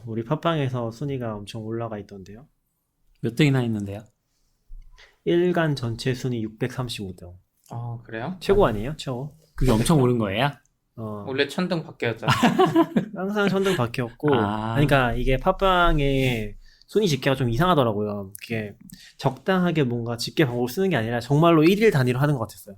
우리 팟빵에서 순위가 엄청 올라가 있던데요. 몇 등이나 있는데요? 일간 전체 순위 635등. 그래요? 최고 아니에요? 최고. 그게 엄청 오른 거예요? 원래 천등 바뀌었잖아. 항상 천등 바뀌었고, 아. 그러니까 이게 팟빵의 순위 집계가 좀 이상하더라고요. 그게 적당하게 뭔가 집계 방법을 쓰는 게 아니라 정말로 1일 단위로 하는 것 같았어요.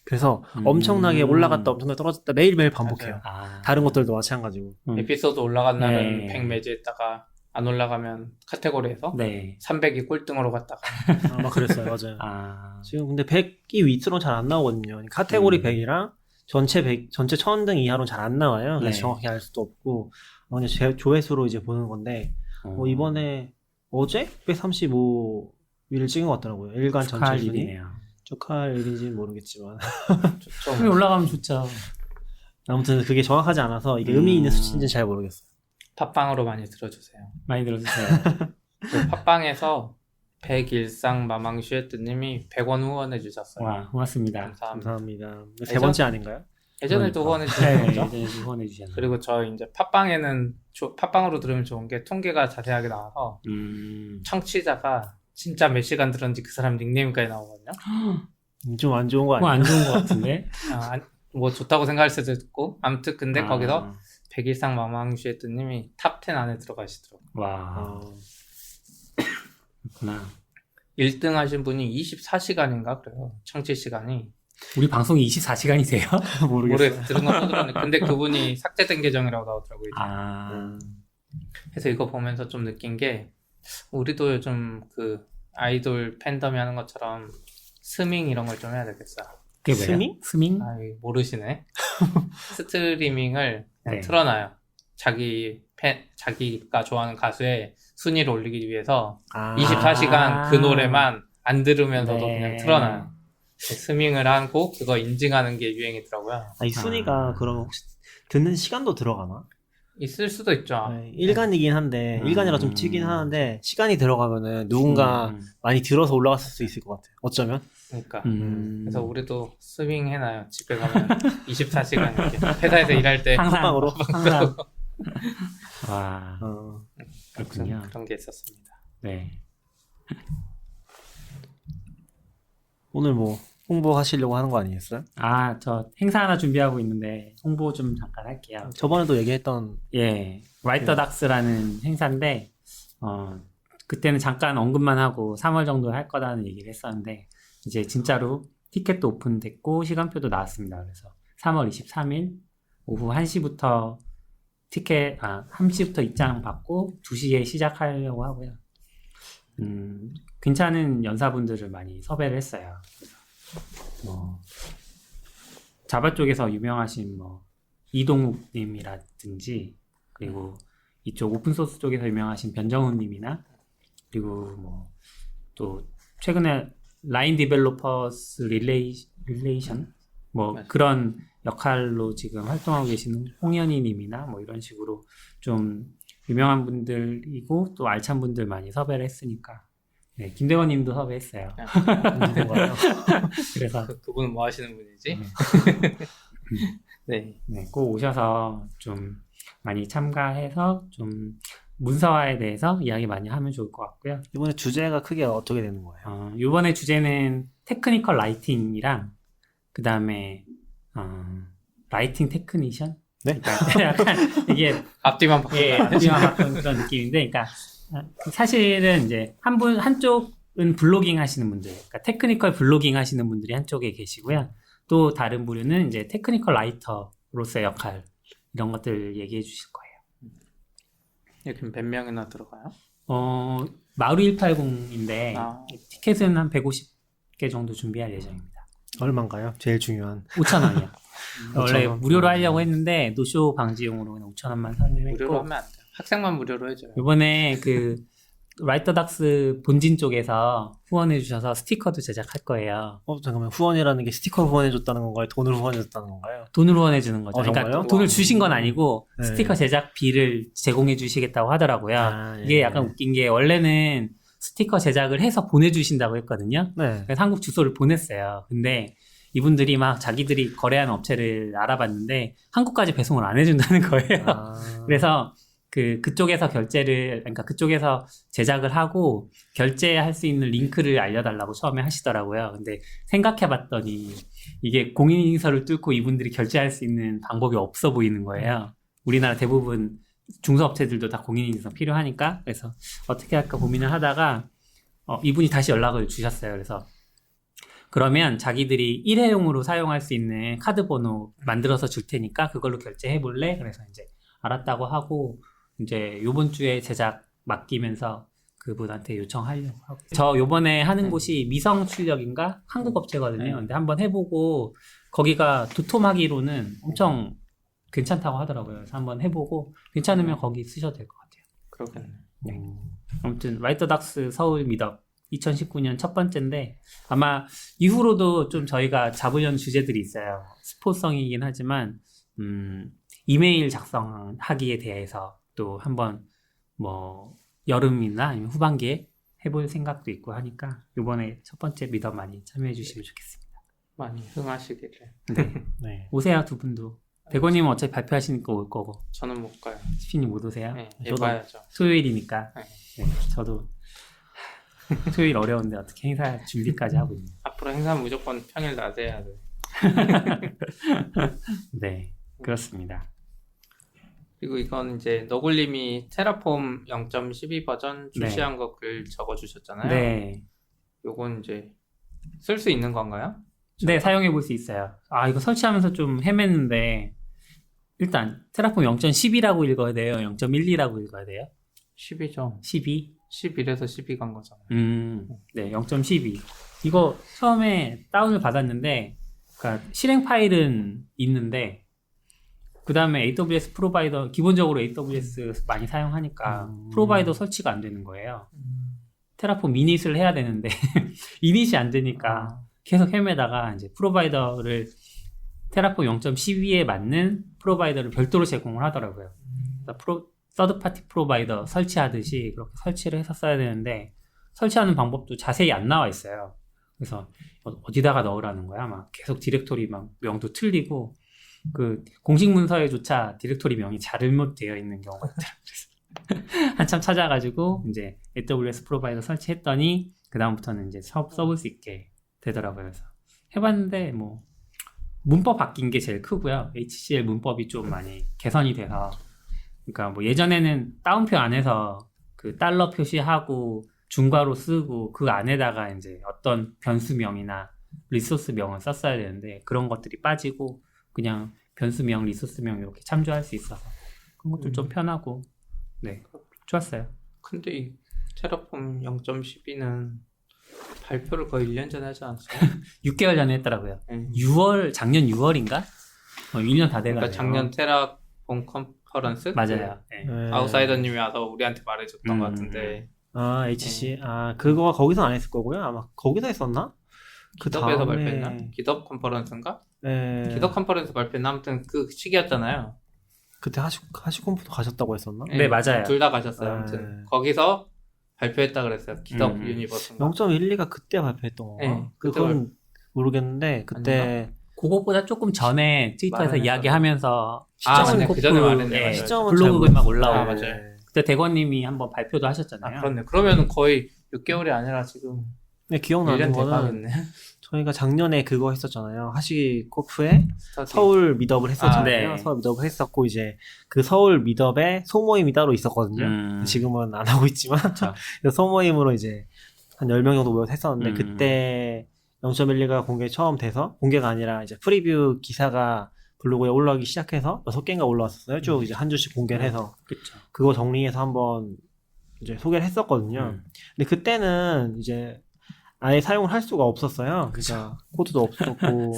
그래서 엄청나게 올라갔다 엄청나게 떨어졌다 매일매일 반복해요. 아. 다른 것들도 마찬가지고. 에피소드 올라간 날은 네. 100 매주했다가 안 올라가면 카테고리에서 네. 300이 꼴등으로 갔다가 아마 그랬어요. 맞아요. 아. 지금 근데 100이 위트로는 잘 안 나오거든요. 카테고리 100이랑 전체 100, 전체 1000등 이하로는 잘 안 나와요. 그래서 네. 정확히 알 수도 없고, 그냥 조회수로 이제 보는 건데, 이번에 어제 635위를 찍은 것 같더라고요. 일간 전체 축하할 순위. 일이네요. 축하할 일인지는 모르겠지만. 좋죠. 순위 올라가면 좋죠. 아무튼 그게 정확하지 않아서 이게 의미 있는 수치인지는 잘 모르겠어요. 팟빵으로 많이 들어주세요. 많이 들어주세요. 그 팟빵에서 백일상 마망슈에트님이 100원 후원해 주셨어요. 와, 고맙습니다. 감사합니다. 감사합니다. 세 번째 아닌가요? 예전에도 후원해 네, 주신 거죠? 이제 후원해 주셨네요. 그리고 저 이제 팟빵에는 팟빵으로 들으면 좋은 게 통계가 자세하게 나와서 청취자가 진짜 몇 시간 들었는지 그 사람 닉네임까지 나오거든요. 좀 안 좋은 거 그거 아니에요? 안 좋은 것 같은데? 뭐 좋다고 생각할 수도 있고 아무튼 근데 아. 거기서 백일상 마망슈에트님이 탑 10 안에 들어가시더라고요. 와, 그렇구나. 1등 하신 분이 24시간인가 그래요. 청취 시간이. 우리 방송이 24시간이세요? 모르겠어요. 들은 건 또 들었는데 근데 그분이 삭제된 계정이라고 나오더라고요. 이제. 아, 그래서 이거 보면서 좀 느낀 게 우리도 요즘 그 아이돌 팬덤이 하는 것처럼 스밍 이런 걸 좀 해야 되겠어요. 그게 뭐예요? 스밍? 스밍? 모르시네. 스트리밍을 그냥 네. 틀어놔요. 자기가 좋아하는 가수의 순위를 올리기 위해서 24시간 그 노래만 안 들으면서도 네. 그냥 틀어놔요. 스밍을 하고 그거 인증하는 게 유행이더라고요. 이 순위가 그럼 혹시 듣는 시간도 들어가나? 있을 수도 있죠. 네, 일간이긴 한데 일간이라 좀 튀긴 하는데 시간이 들어가면 누군가 많이 들어서 올라갔을 수 있을 것 같아요. 어쩌면. 그러니까 그래서 그래서 우리도 스밍 해놔요. 집에 가면 24시간 이렇게 회사에서 일할 때 항상 팟빵으로? 항상. 와, 그렇군요. 그런 게 있었습니다. 네. 오늘 뭐 홍보하시려고 하는 거 아니겠어요? 아, 저 행사 하나 준비하고 있는데 홍보 좀 잠깐 할게요. 저번에도 얘기했던 예, 라이터 닥스라는 행사인데 그때는 잠깐 언급만 하고 3월 정도 할 거라는 얘기를 했었는데 이제 진짜로 티켓도 오픈됐고 시간표도 나왔습니다. 그래서 3월 23일 오후 1시부터 1시부터 입장 받고 2시에 시작하려고 하고요. 괜찮은 연사분들을 많이 섭외를 했어요. 뭐 자바 쪽에서 유명하신 뭐 이동욱님이라든지 그리고 이쪽 오픈소스 쪽에서 유명하신 변정훈님이나 그리고 뭐 또 최근에 라인 디벨로퍼스 릴레이션 뭐 맞아요. 그런 역할로 지금 활동하고 계시는 홍현희님이나 뭐 이런 식으로 좀 유명한 분들이고 또 알찬 분들 많이 섭외를 했으니까 네, 김대원님도 섭외했어요. 건가요? 그래서 그분은 뭐 하시는 분이지? 네. 네, 꼭 오셔서 좀 많이 참가해서 좀 문서화에 대해서 이야기 많이 하면 좋을 것 같고요. 이번에 주제가 크게 어떻게 되는 거예요? 이번에 주제는 테크니컬 라이팅이랑 그 다음에 라이팅 테크니션? 네? 그러니까 약간 이게 앞뒤만 바꾼 예, 거 아니에요? 앞뒤만 바꾼 그런 느낌인데, 그러니까 사실은 이제 한쪽은 블로깅 하시는 분들, 그러니까 테크니컬 블로깅 하시는 분들이 한쪽에 계시고요. 또 다른 부류는 이제 테크니컬 라이터로서의 역할 이런 것들 얘기해 주실 거예요. 이렇게 몇 명이나 들어가요? 마루 180인데 티켓은 한 150개 정도 준비할 예정입니다. 얼마인가요? 제일 중요한 5,000원이요. 원래 5,000원. 무료로 하려고 했는데 노쇼 방지용으로 그냥 5,000원만 무료로 설명했고 하면 안 돼요. 학생만 무료로 해줘요. 이번에 그 라이터 닥스 본진 쪽에서 후원해 주셔서 스티커도 제작할 거예요. 잠깐만, 후원이라는 게 스티커를 후원해줬다는 건가요? 돈을 후원해줬다는 건가요? 돈으로 후원해 주는 거죠. 그러니까 정말요? 돈을 주신 건 아니고 네. 스티커 제작비를 제공해 주시겠다고 하더라고요. 예. 이게 약간 웃긴 게 원래는 스티커 제작을 해서 보내주신다고 했거든요. 네. 그래서 한국 주소를 보냈어요. 근데 이분들이 막 자기들이 거래하는 업체를 알아봤는데 한국까지 배송을 안 해준다는 거예요. 그래서 그쪽에서 그러니까 그쪽에서 제작을 하고 결제할 수 있는 링크를 알려달라고 처음에 하시더라고요. 근데 생각해봤더니 이게 공인인증서를 뚫고 이분들이 결제할 수 있는 방법이 없어 보이는 거예요. 우리나라 대부분 중소업체들도 다 공인인증서 필요하니까. 그래서 어떻게 할까 고민을 하다가 이분이 다시 연락을 주셨어요. 그래서 그러면 자기들이 일회용으로 사용할 수 있는 카드 번호 만들어서 줄 테니까 그걸로 결제해 볼래? 그래서 이제 알았다고 하고 이제 요번 주에 제작 맡기면서 그분한테 요청하려고 하고. 저 요번에 하는 곳이 미성 출력인가? 한국 업체거든요. 근데 한번 해보고 거기가 도톰하기로는 엄청 괜찮다고 하더라고요. 그래서 한번 해보고 괜찮으면 거기 쓰셔도 될 것 같아요. 그렇겠네. 아무튼 라이터닥스 서울 미덕 2019년 첫 번째인데 아마 이후로도 좀 저희가 잡으려는 주제들이 있어요. 스포성이긴 하지만 이메일 작성하기에 대해서 또 한번 뭐 여름이나 아니면 후반기에 해볼 생각도 있고 하니까 이번에 첫 번째 미덕 많이 참여해 주시면 좋겠습니다. 많이 흥하시기를. 네. 네. 오세요 두 분도. 대건님은 어차피 발표하시니까 올 거고 저는 못 가요. 스피님 못 오세요? 네, 저도. 해봐야죠. 토요일이니까. 네. 네, 저도 토요일 어려운데 어떻게 행사 준비까지 하고 있네요. 앞으로 행사는 무조건 평일 낮에 해야 돼. 네, 그렇습니다. 그리고 이건 이제 너굴님이 테라폼 0.12 버전 출시한 거 글 적어주셨잖아요. 네, 요건 이제 쓸 수 있는 건가요? 네 사용해 볼 수 있어요. 아 이거 설치하면서 좀 헤맸는데 일단 테라폼 0.10이라고 읽어야 돼요? 0.12라고 읽어야 돼요? 10이죠. 12? 11에서 12 간 거잖아요. 네, 0.12. 이거 처음에 다운을 받았는데, 그러니까 실행 파일은 있는데, 그 다음에 AWS 프로바이더, 기본적으로 AWS 많이 사용하니까 프로바이더 설치가 안 되는 거예요. 테라폼 이닛을 해야 되는데, 이닛이 안 되니까 계속 헤매다가 이제 프로바이더를 테라폼 0.12에 맞는 프로바이더를 별도로 제공을 하더라고요. 서드파티 프로바이더 설치하듯이 그렇게 설치를 해서 써야 되는데 설치하는 방법도 자세히 안 나와 있어요. 그래서 어디다가 넣으라는 거야? 막 계속 디렉토리 막 명도 틀리고 그 공식 문서에조차 디렉토리 명이 잘못되어 있는 경우가 있더라고요. 한참 찾아가지고 이제 AWS 프로바이더 설치했더니 그 다음부터는 이제 써볼 수 있게 되더라고요. 그래서 해봤는데 뭐 문법 바뀐 게 제일 크고요. HCL 문법이 좀 많이 개선이 돼서 그러니까 뭐 예전에는 따옴표 안에서 그 달러 표시하고 중괄호 쓰고 그 안에다가 이제 어떤 변수명이나 리소스명을 썼어야 되는데 그런 것들이 빠지고 그냥 변수명, 리소스명 이렇게 참조할 수 있어서 그런 것도 좀 편하고 네 좋았어요. 근데 이 테라폼 0.12는 발표를 거의 1년 전에 하지 않았어요? 6개월 전에 했더라고요. 네. 작년 6월인가? 1년 다 돼가네요. 그러니까 작년 테라폼 컨퍼런스? 맞아요. 네. 네. 아웃사이더님이 와서 우리한테 말해줬던 것 같은데 아, HC. 아, 그거 거기서 안 했을 거고요. 아마 거기서 했었나? 그 기덥에서 다음에 발표했나? 기덥 컨퍼런스인가? 네. 기덥 컨퍼런스 발표는 아무튼 그 시기였잖아요. 그때 하시콤프도 가셨다고 했었나? 네, 맞아요. 둘 다 가셨어요. 네. 아무튼 거기서 발표했다 그랬어요. 기덥 유니버스인가? 0.12가 그때 발표했던 건가? 네, 그때 그건 모르겠는데 그때 그것보다 조금 전에 트위터에서 말은 이야기하면서 맞네. 그 전에 말했네. 맞아요. 시점은 블로그 잘 막 모르겠어요. 올라오고 아, 맞아요. 그때 대건님이 한번 발표도 하셨잖아요. 아, 그렇네. 그러면 거의 6개월이 아니라 지금 네, 기억나는 1년 거는 돼가겠네. 저희가 작년에 그거 했었잖아요. 하시코프에 스터디. 서울 미덥을 했었잖아요. 아, 네. 서울 미덥을 했었고 이제 그 서울 미덥에 소모임이 따로 있었거든요. 지금은 안 하고 있지만 그쵸. 그래서 소모임으로 이제 한 10명 정도 모여서 했었는데 음. 그때 0.12가 공개 처음 돼서 공개가 아니라 이제 프리뷰 기사가 블로그에 올라오기 시작해서 6개인가 올라왔었어요. 쭉 이제 한 주씩 공개를 해서 그쵸. 그거 정리해서 한번 이제 소개를 했었거든요. 근데 그때는 이제 아예 사용을 할 수가 없었어요. 그러니까 코드도 없었고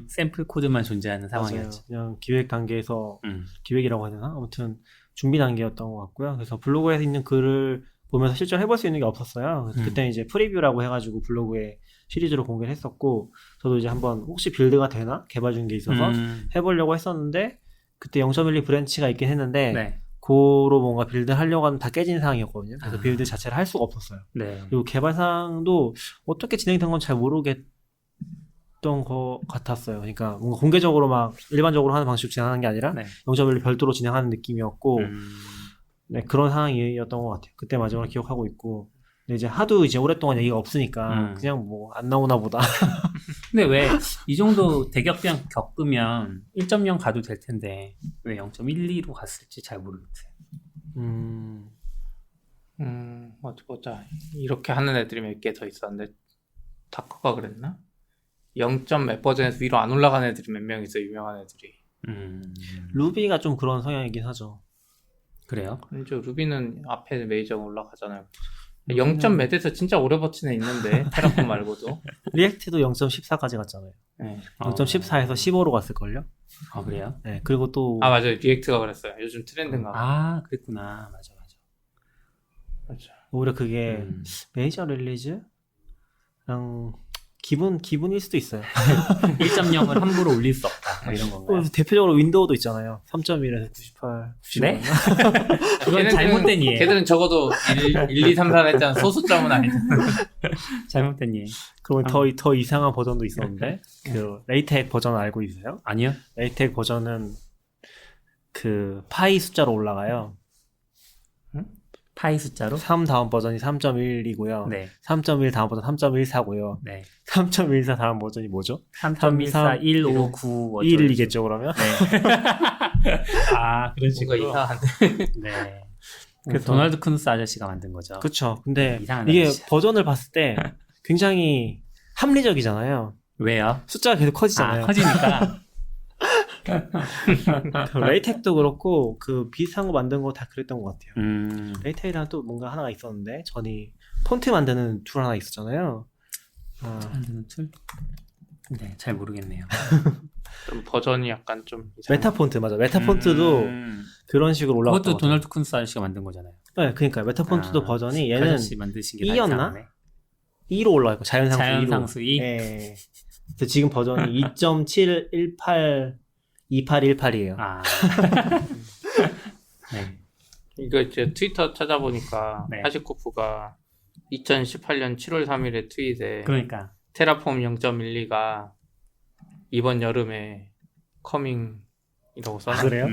샘플 코드만 존재하는 맞아요. 상황이었죠. 그냥 기획 단계에서 기획이라고 해야 되나? 아무튼 준비 단계였던 것 같고요. 그래서 블로그에 있는 글을 보면서 실제로 해볼 수 있는 게 없었어요. 그래서 그때 이제 프리뷰라고 해가지고 블로그에 시리즈로 공개를 했었고 저도 이제 한번 혹시 빌드가 되나 개발 중인 게 있어서 해보려고 했었는데 그때 0.12 브랜치가 있긴 했는데 네. 고로 뭔가 빌드 하려고 하면 다 깨진 상황이었거든요. 그래서 빌드 자체를 할 수가 없었어요. 네. 그리고 개발 상황도 어떻게 진행이 된 건 잘 모르겠던 것 같았어요. 그러니까 뭔가 공개적으로 막 일반적으로 하는 방식으로 진행하는 게 아니라 네. 0.1로 별도로 진행하는 느낌이었고 네, 그런 상황이었던 것 같아요. 그때 마지막으로 기억하고 있고. 근데 이제 하도 이제 오랫동안 얘기가 없으니까 그냥 뭐 안 나오나 보다. 근데 왜 이 정도 대격변 겪으면 1.0 가도 될 텐데 왜 0.12로 갔을지 잘 모르겠어요. 어디 보자. 이렇게 하는 애들이 몇 개 더 있었는데 다커가 그랬나? 0. 몇 버전에서 위로 안 올라가는 애들이 몇 명 있어, 유명한 애들이. 루비가 좀 그런 성향이긴 하죠. 그래요? 이제 루비는 앞에 메이저가 올라가잖아요. 0. 몇에서 진짜 오래 버티는 애 있는데 테라폼 말고도. 리액트도 0.14까지 갔잖아요. 네. 0.14에서 15로 갔을걸요? 아, 그래요? 네, 그리고 또 아 맞아요. 리액트가 그랬어요. 요즘 트렌드인가 봐. 아, 그랬구나. 맞아. 맞아. 오히려 그게 메이저 릴리즈랑 기분일 수도 있어요. 1.0을 함부로 올릴 수 없다. 뭐 이런 건가요? 대표적으로 윈도우도 있잖아요. 3.1에서 98, 95. 네? 그건 잘못된 이해. 걔들은 적어도 1, 2, 3, 4 했잖아. 소수점은 아니잖아. 잘못된 이해. 그러면 더 이상한 버전도 있었는데 그 레이텍 버전 알고 있어요? 아니요? 레이텍 버전은 그 파이 숫자로 올라가요. 파이 숫자로? 3 다음 버전이 3.1이고요. 네. 3.1 다음 버전 3.14고요. 네. 3.14 다음 버전이 뭐죠? 3.14, 1, 5, 9, 1이겠죠, 그러면? 네. 아, 그런 뭔가 식으로. 이상한데. 네. 그 그래서- 도널드 쿠누스 아저씨가 만든 거죠. 그쵸. 근데 이상한 이게 아저씨야. 버전을 봤을 때 굉장히 합리적이잖아요. 왜요? 숫자가 계속 커지잖아요. 아, 커지니까. 그 레이텍도 그렇고 그 비슷한 거 만든 거 다 그랬던 것 같아요. 레이텍이랑 또 뭔가 하나가 있었는데 전이 폰트 만드는 툴 하나 있었잖아요. 만드는 툴? 네, 잘 모르겠네요. 좀 버전이 약간 좀 이상해. 메타 폰트 맞아. 메타 폰트도 그런 식으로 올라갔던 그것도 것 같아요. 도널드 쿠누스 아저씨가 만든 거잖아요. 네, 그러니까 메타 폰트도 버전이 그 얘는 아저씨 만드신 게 다 2였나? 이상하네. 2로 올라가고 자연상수 2로. 자연상수 2? 예. 그래서 지금 버전이 2.718 2818이에요. 아. 네. 이거 이제 트위터 찾아보니까 네. 하시코프가 2018년 7월 3일에 트윗에 그러니까. 테라폼 0.12가 이번 여름에 커밍이라고 써놨고 그래요?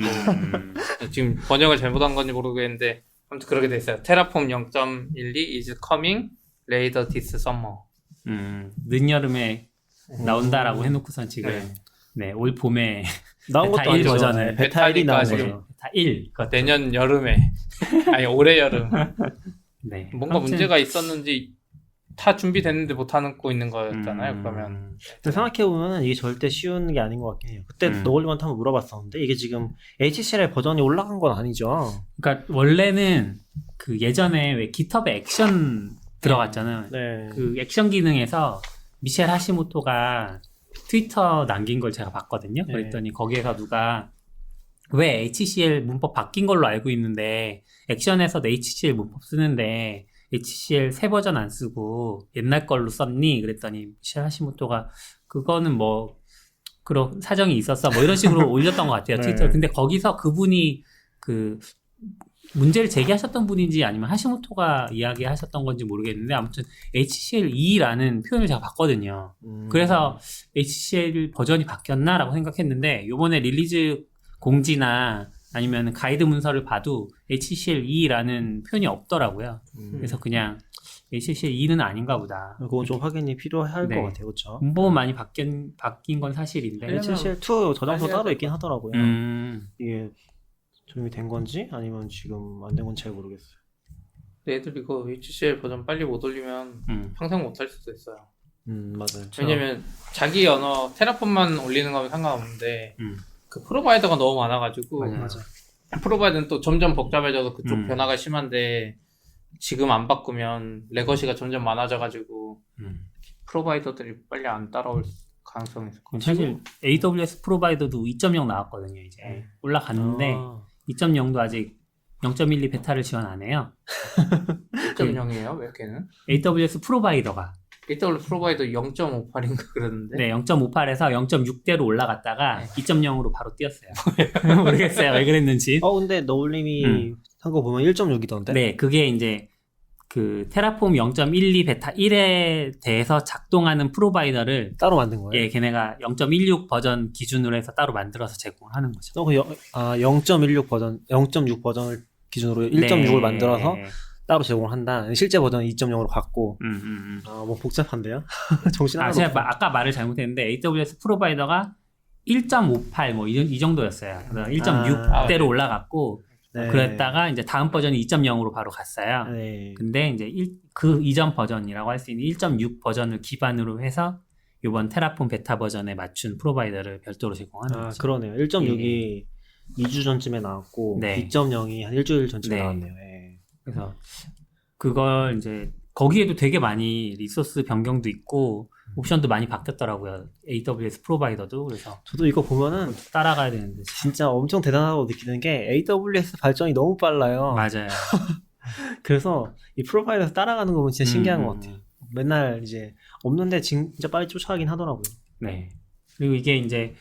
지금 번역을 잘못한 건지 모르겠는데 아무튼 그렇게 돼 있어요. 테라폼 0.12 is coming later this summer. 늦여름에 나온다라고 해놓고선 지금 네, 올 봄에 나온 베타 것도 1 아니죠. 버전을 네, 베타 1이 나온 베타 거죠. 다 1. 그것도. 내년 여름에 아니 올해 여름 네. 뭔가 아무튼, 문제가 있었는지 다 준비됐는데 못 하고 있는 거였잖아요. 그러면 근데 생각해보면 이게 절대 쉬운 게 아닌 것 같긴 해요. 그때 너굴님한테 한번 물어봤었는데 이게 지금 HCL 버전이 올라간 건 아니죠. 그러니까 원래는 그 예전에 왜 깃허브에 액션 들어갔잖아요. 네. 그 액션 기능에서 미셸 하시모토가 트위터 남긴 걸 제가 봤거든요. 네. 그랬더니 거기에서 누가 왜 HCL 문법 바뀐 걸로 알고 있는데 액션에서도 HCL 문법 쓰는데 HCL 새 버전 안 쓰고 옛날 걸로 썼니? 그랬더니 미셸 하시모토가 그거는 뭐 그런 사정이 있었어 뭐 이런 식으로 올렸던 것 같아요. 네. 트위터. 근데 거기서 그분이 그 문제를 제기하셨던 분인지 아니면 하시모토가 이야기하셨던 건지 모르겠는데 아무튼 HCL2라는 표현을 제가 봤거든요. 그래서 HCL 버전이 바뀌었나라고 생각했는데 요번에 릴리즈 공지나 아니면 가이드 문서를 봐도 HCL2라는 표현이 없더라고요. 그래서 그냥 HCL2는 아닌가 보다. 그건 좀 확인이 필요할 네. 것 같아요. 그렇죠? 문법 많이 바뀐 건 사실인데. HCL2 저장소 따로 있긴 하더라고요. 음, 이게 도움이 된 건지 아니면 지금 안 된 건지 잘 모르겠어요. 애들 이거 HCL 버전 빨리 못 올리면 평생 못 할 수도 있어요. 맞아요. 왜냐면 자기 언어 테라폼만 올리는 거면 상관없는데 음. 그 프로바이더가 너무 많아가지고 맞아. 프로바이더는 또 점점 복잡해져서 그쪽 음. 변화가 심한데 지금 안 바꾸면 레거시가 점점 많아져가지고 프로바이더들이 빨리 안 따라올 가능성이 있을 것 같아요. 사실 AWS 프로바이더도 2.0 나왔거든요. 이제 올라갔는데 2.0도 아직 0.12 베타를 지원 안 해요. 1.0이에요? 왜 걔는? AWS 프로바이더가 AWS 프로바이더 0.58인가 그러는데 네 0.58에서 0.6대로 올라갔다가 2.0으로 바로 뛰었어요. 모르겠어요 왜 그랬는지. 근데 너울님이 한 거 보면 1.6이던데? 네 그게 이제 그 테라폼 0.12 베타 1에 대해서 작동하는 프로바이더를 따로 만든 거예요? 예 걔네가 0.16 버전 기준으로 해서 따로 만들어서 제공하는 거죠. 0.16 버전, 0.6 버전을 기준으로 1.6을 네. 만들어서 따로 제공을 한다. 실제 버전은 2.0으로 갔고. 뭐 복잡한데요? 정신 하나도 제가 없어. 아까 말을 잘못했는데 AWS 프로바이더가 1.58 뭐 이 정도였어요. 그래서 1.6대로 올라갔고 네. 그랬다가 이제 다음 버전이 2.0으로 바로 갔어요. 네. 근데 이제 그 이전 버전이라고 할 수 있는 1.6 버전을 기반으로 해서 이번 테라폼 베타 버전에 맞춘 프로바이더를 별도로 제공하는 거죠. 그러네요. 1.6이 2주 전쯤에 나왔고 네. 2.0이 한 일주일 전쯤에 네. 나왔네요. 예. 그래서 그걸 이제 거기에도 되게 많이 리소스 변경도 있고 옵션도 많이 바뀌었더라고요. AWS 프로바이더도. 그래서 저도 이거 보면은 따라가야 되는데 진짜 엄청 대단하다고 느끼는 게 AWS 발전이 너무 빨라요. 맞아요. 그래서 이 프로바이더에서 따라가는 거 보면 진짜 신기한 것 같아요. 맨날 이제 없는데 진짜 빨리 쫓아가긴 하더라고요. 네. 그리고 이게 이제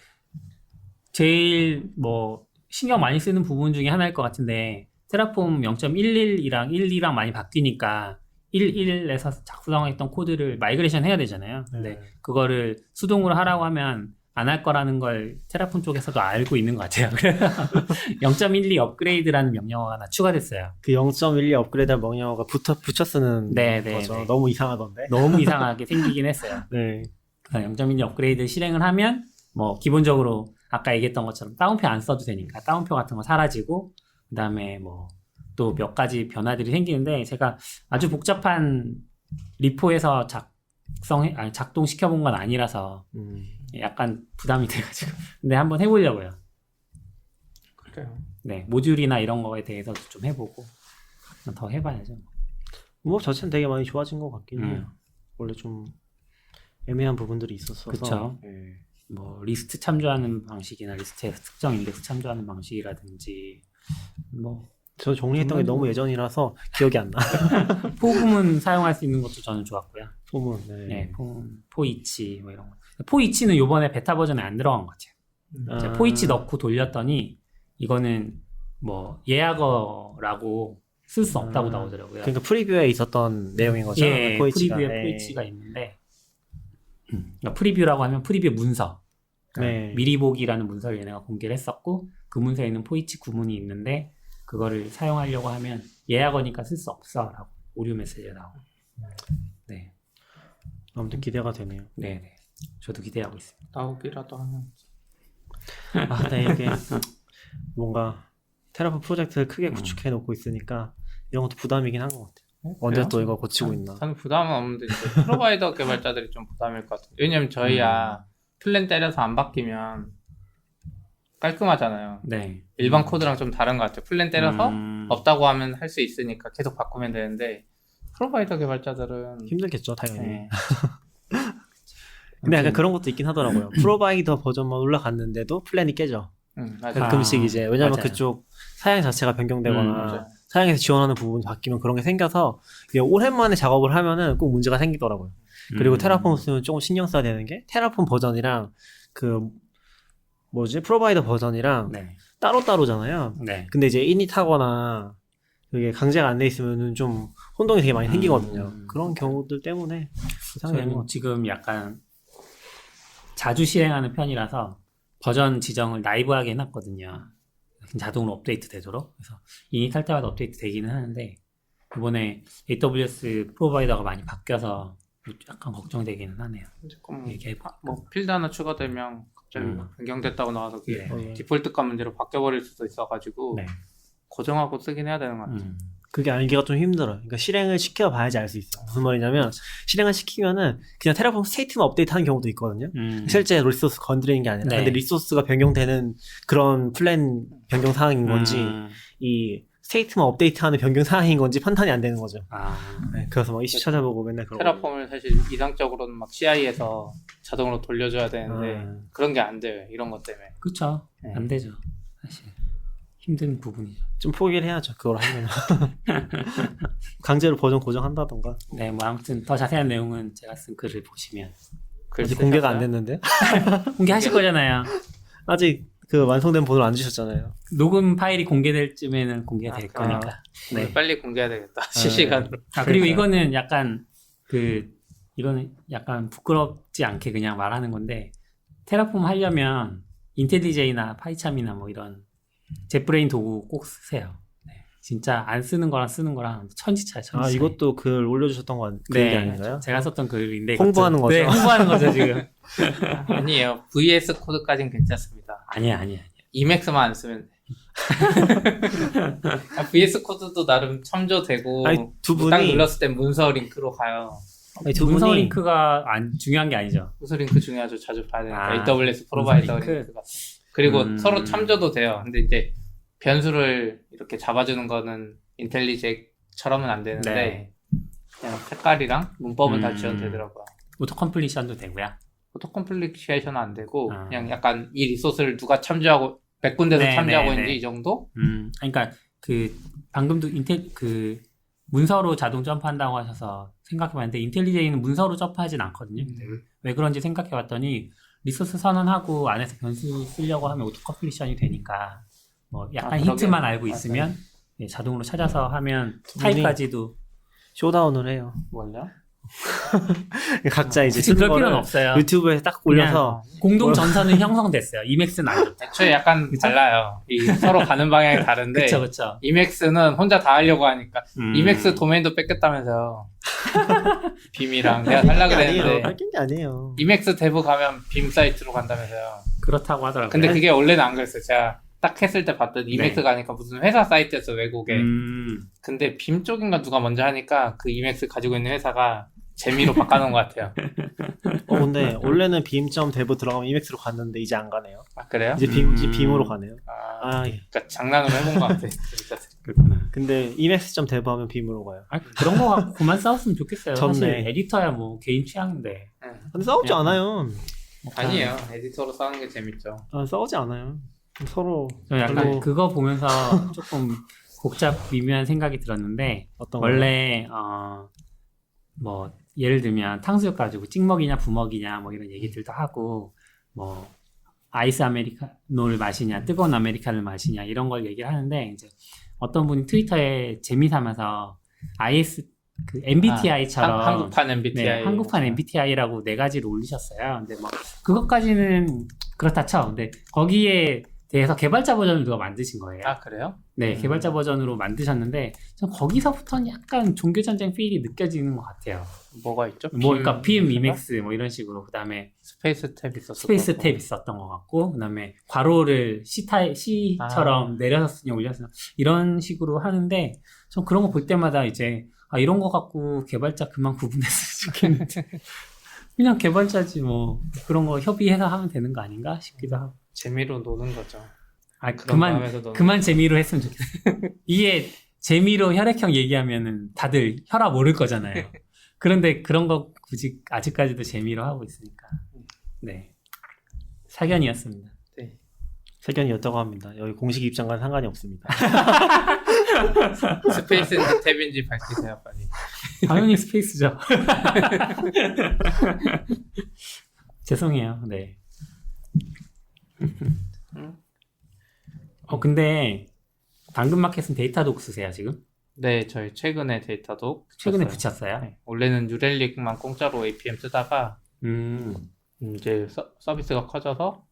제일 뭐 신경 많이 쓰는 부분 중에 하나일 것 같은데 테라폼 0.11이랑 12랑 많이 바뀌니까 11에서 작성했던 코드를 마이그레이션 해야 되잖아요. 근데 그거를 수동으로 하라고 하면 안 할 거라는 걸 테라폼 쪽에서도 알고 있는 것 같아요. 그래서 0.12 업그레이드라는 명령어가 하나 추가됐어요. 그 0.12 업그레이드 명령어가 붙여 쓰는 네, 거죠. 네. 너무 이상하던데. 너무 이상하게 생기긴 했어요. 네. 0.12 업그레이드 실행을 하면 뭐 기본적으로 아까 얘기했던 것처럼 따옴표 안 써도 되니까 따옴표 같은 거 사라지고 그다음에 뭐 또 몇 가지 변화들이 생기는데 제가 아주 복잡한 리포에서 작동시켜 본 건 아니라서 약간 부담이 돼가지고 근데 한번 해보려고요. 그래요. 네, 모듈이나 이런 거에 대해서도 좀 해보고 더 해봐야죠. 뭐 자체는 되게 많이 좋아진 것 같긴 해요. 원래 좀 애매한 부분들이 있었어서. 그쵸. 네. 뭐 리스트 참조하는 방식이나 리스트에서 특정 인덱스 참조하는 방식이라든지 뭐 저 정리했던 게 너무 예전이라서 기억이 안 나. 포구문 사용할 수 있는 것도 저는 좋았고요. 소문. 네. 네, 포이치 뭐 이런 거. 포이치는 요번에 베타 버전에 안 들어간 것 같아요. 제가 포이치 넣고 돌렸더니 이거는 뭐 예약어라고 쓸 수 없다고 나오더라고요. 그러니까 프리뷰에 있었던 내용인 거죠. 예, 포이치가. 프리뷰에 포이치가 있는데 그러니까 프리뷰라고 하면 프리뷰 문서 그러니까 네. 미리 보기라는 문서를 얘네가 공개를 했었고 그 문서에 있는 포이치 구문이 있는데 그거를 사용하려고 하면 예약어니까 쓸 수 없어 라고 오류 메시지가 나오고 네. 아무튼 기대가 되네요. 네. 저도 기대하고 있습니다. 나오기라도 하면. 네, 이게 뭔가 테라폼 프로젝트를 크게 구축해 놓고 있으니까 이런 것도 부담이긴 한 것 같아요. 언제 또 이거 고치고 있나. 저는 부담은 없는데 이제 프로바이더 개발자들이 좀 부담일 것 같아요. 왜냐면 저희야 플랜 때려서 안 바뀌면 깔끔하잖아요. 네. 일반 코드랑 좀 다른 것 같아요. 플랜 때려서 없다고 하면 할 수 있으니까 계속 바꾸면 되는데 프로바이더 개발자들은 힘들겠죠, 당연히. 네. 근데 약간 그런 것도 있긴 하더라고요. 프로바이더 버전만 올라갔는데도 플랜이 깨져. 맞아요. 가끔씩 이제 왜냐면 맞아요. 그쪽 사양 자체가 변경되거나 맞아요. 사양에서 지원하는 부분이 바뀌면 그런 게 생겨서 이게 오랜만에 작업을 하면은 꼭 문제가 생기더라고요. 그리고 테라폼 쓰면 조금 신경 써야 되는 게 테라폼 버전이랑 그 프로바이더 버전이랑 네. 따로따로잖아요. 네. 근데 이제 인잇하거나 그게 강제가 안 돼 있으면은 좀 혼동이 되게 많이 생기거든요. 그런 경우들 때문에 이상하게 되는 것 저는 같아요. 지금 약간 자주 실행하는 편이라서 버전 지정을 나이브하게 해놨거든요. 자동으로 업데이트 되도록. 그래서 이닛 할 때마다 업데이트 되기는 하는데 이번에 AWS 프로바이더가 많이 바뀌어서 약간 걱정되기는 하네요. 조금 이게 뭐 필드 하나 추가되면 갑자기 막 변경됐다고 나와서 그게 네. 디폴트 값 문제로 바뀌어버릴 수도 있어가지고 네. 고정하고 쓰긴 해야 되는 것 같아요. 그게 알기가 좀 힘들어요. 그러니까 실행을 시켜봐야지 알 수 있어요. 무슨 말이냐면 실행을 시키면은 그냥 테라폼 스테이트만 업데이트하는 경우도 있거든요. 실제 리소스 건드리는 게 아니라 네. 근데 리소스가 변경되는 그런 플랜 변경 사항인 건지 이 스테이트만 업데이트하는 변경 사항인 건지 판단이 안 되는 거죠. 네, 그래서 막 이슈 찾아보고 맨날 그러고. 테라폼을 사실 이상적으로는 막 CI에서 자동으로 돌려줘야 되는데 그런 게 안 돼요. 이런 것 때문에. 그쵸. 네. 안 되죠. 사실 힘든 부분이죠. 좀 포기를 해야죠. 그걸 하면 강제로 버전 고정한다던가. 네, 뭐 아무튼 더 자세한 내용은 제가 쓴 글을 보시면 글 아직 공개가 안 쓰셨어요? 됐는데 공개하실 거잖아요. 아직 그 완성된 본을 안 주셨잖아요. 녹음 파일이 공개될 쯤에는 공개가 될 그래요? 거니까. 오늘 네. 빨리 공개해야 되겠다. 실시간으로. 그리고 이거는 약간 이거는 약간 부끄럽지 않게 그냥 말하는 건데 테라폼 하려면 인텔리제이나 파이참이나 뭐 이런 젯브레인 도구 꼭 쓰세요. 네. 진짜 안 쓰는 거랑 쓰는 거랑 천지 차이, 천지 아, 차이. 이것도 글 올려주셨던 건 네, 그게 아닌가요? 제가 썼던 글인데 홍보하는 거죠? 네, 홍보하는 거죠 지금. 아니에요. VS 코드까지는 괜찮습니다. 아니야. 이맥스만 안 쓰면 돼. VS 코드도 나름 참조되고 아니, 두 딱 분이 눌렀을 때 문서 링크로 가요. 아니, 두 문서 분이 링크가 중요한 게 아니죠. 문서 링크 중요하죠. 자주 봐야 되니까. 아, AWS 프로바이더 문서 링크. 링크 같은. 그리고 음. 서로 참조도 돼요. 근데 이제 변수를 이렇게 잡아주는 거는 인텔리제처럼은 안 되는데 네. 그냥 색깔이랑 문법은 다 음. 지원되더라고요. 오토 컴플리션도 되고요. 오토 컴플리케이션은 안 되고 아. 그냥 약간 이 리소스를 누가 참조하고 몇 군데서 네, 참조하고 네, 있는지 네. 이 정도? 그러니까 그 방금도 문서로 자동 점프한다고 하셔서 생각해봤는데 인텔리제이는 문서로 점프하진 않거든요. 근데 왜 그런지 생각해봤더니 리소스 선언하고 안에서 변수 쓰려고 하면 오토 컴플리션이 되니까 뭐 약간 그러게. 힌트만 알고 맞아요. 있으면 예, 자동으로 찾아서 하면 두 분이- 타입까지도 쇼다운을 해요. 뭘요? 각자 이제 굳이 쓰는 그럴 필요는 거를 없어요. 유튜브에 딱 올려서 공동 전선은 형성됐어요. 이맥스는 안 좋대. 애초에 약간 달라요. 서로 가는 방향이 다른데 그쵸. 이맥스는 혼자 다 하려고 하니까 음. 이맥스 도메인도 뺏겼다면서요. 빔이랑 내가 살라 아니에요. 그랬는데 뺏긴 게 아니에요. 이맥스 대부 가면 빔 사이트로 간다면서요. 그렇다고 하더라고요. 근데 그게 원래는 안 그랬어요. 제가 딱 했을 때 봤더니 이맥스 네. 가니까 무슨 회사 사이트였어 외국에. 음. 근데 빔 쪽인가 누가 먼저 하니까 그 이맥스 가지고 있는 회사가 재미로 바꿔놓은 것 같아요. 근데 원래는 빔.dev 들어가면 이맥스로 갔는데 이제 안 가네요. 아 그래요? 이제 빔으로 가네요. 아, 예. 그러니까 장난으로 해본 것 같아. 진짜. 그렇구나. 근데 이맥스.dev 하면 빔으로 가요. 아, 그런 거 갖고 그만 싸웠으면 좋겠어요. 좋네. 사실 에디터야 뭐 개인 취향인데. 근데 싸우지 그냥- 않아요. 아니에요. 에디터로 싸우는 게 재밌죠. 싸우지 않아요. 서로 저 약간 별로 그거 보면서 조금 복잡 미묘한 생각이 들었는데 어떤 거요? 원래 뭐 예를 들면 탕수육 가지고 찍먹이냐 부먹이냐 뭐 이런 얘기들도 하고 뭐 아이스 아메리카노를 마시냐 뜨거운 아메리카노를 마시냐 이런 걸 얘기를 하는데 이제 어떤 분이 트위터에 재미 삼아서 IS 그 MBTI처럼 한국판 MBTI. 네, 한국판 MBTI라고 네 가지를 올리셨어요. 근데 뭐 그것까지는 그렇다 쳐. 근데 거기에 대해서 개발자 버전을 누가 만드신 거예요. 아 그래요? 네, 개발자 버전으로 만드셨는데 전 거기서부터는 약간 종교전쟁 필이 느껴지는 것 같아요. 뭐가 있죠? 뭐 그러니까 빔, 이맥스 뭐 이런 식으로 그다음에 스페이스 탭 있었어. 스페이스 탭 있었던 것 같고 그다음에 괄호를 C처럼 내려서 쓰냐 올려서 이런 식으로 하는데 전 그런 거 볼 때마다 이제 이런 거 갖고 개발자 그만 구분했으면 좋겠는데 그냥 개발자지 뭐 그런 거 협의해서 하면 되는 거 아닌가 싶기도 하고 재미로 노는 거죠. 그런 그만 마음에서 노는 그만 재미로 했으면 좋겠어. 이게 재미로 혈액형 얘기하면은 다들 혈압 오를 거잖아요. 그런데 그런 거 굳이 아직까지도 재미로 하고 있으니까. 네. 사견이었습니다. 세견이었다고 합니다. 여기 공식 입장과는 상관이 없습니다. 스페이스인지 탭인지 밝히세요 빨리. 당연히 스페이스죠. 죄송해요. 네. 근데 당근마켓은 데이터독 쓰세요 지금? 네, 저희 최근에 데이터도 최근에 붙였어요. 붙였어요? 네, 원래는 뉴렐릭만 공짜로 APM 쓰다가 이제 서비스가 커져서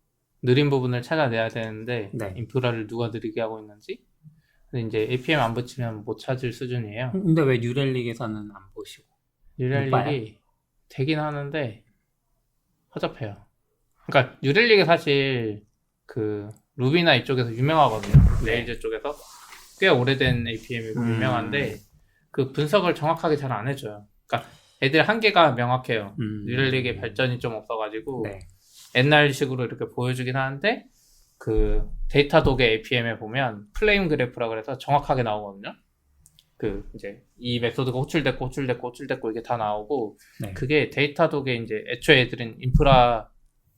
느린 부분을 찾아내야 되는데 네. 인프라를 누가 느리게 하고 있는지 근데 이제 APM 안 붙이면 못 찾을 수준이에요. 근데 왜 뉴렐릭에서는 안 보시고? 뉴렐릭이 되긴 하는데 허접해요. 그러니까 뉴렐릭이 사실 그 루비나 이쪽에서 유명하거든요. 레일즈 쪽에서 꽤 오래된 APM이고 유명한데 그 분석을 정확하게 잘 안 해줘요. 그러니까 애들 한계가 명확해요. 뉴렐릭의 발전이 좀 없어가지고 네. 옛날식으로 이렇게 보여주긴 하는데 그 데이터독의 APM에 보면 플레임 그래프라 그래서 정확하게 나오거든요. 그 이제 이 메소드가 호출됐고 이게 다 나오고 네. 그게 데이터독의 이제 애초에 애들은 인프라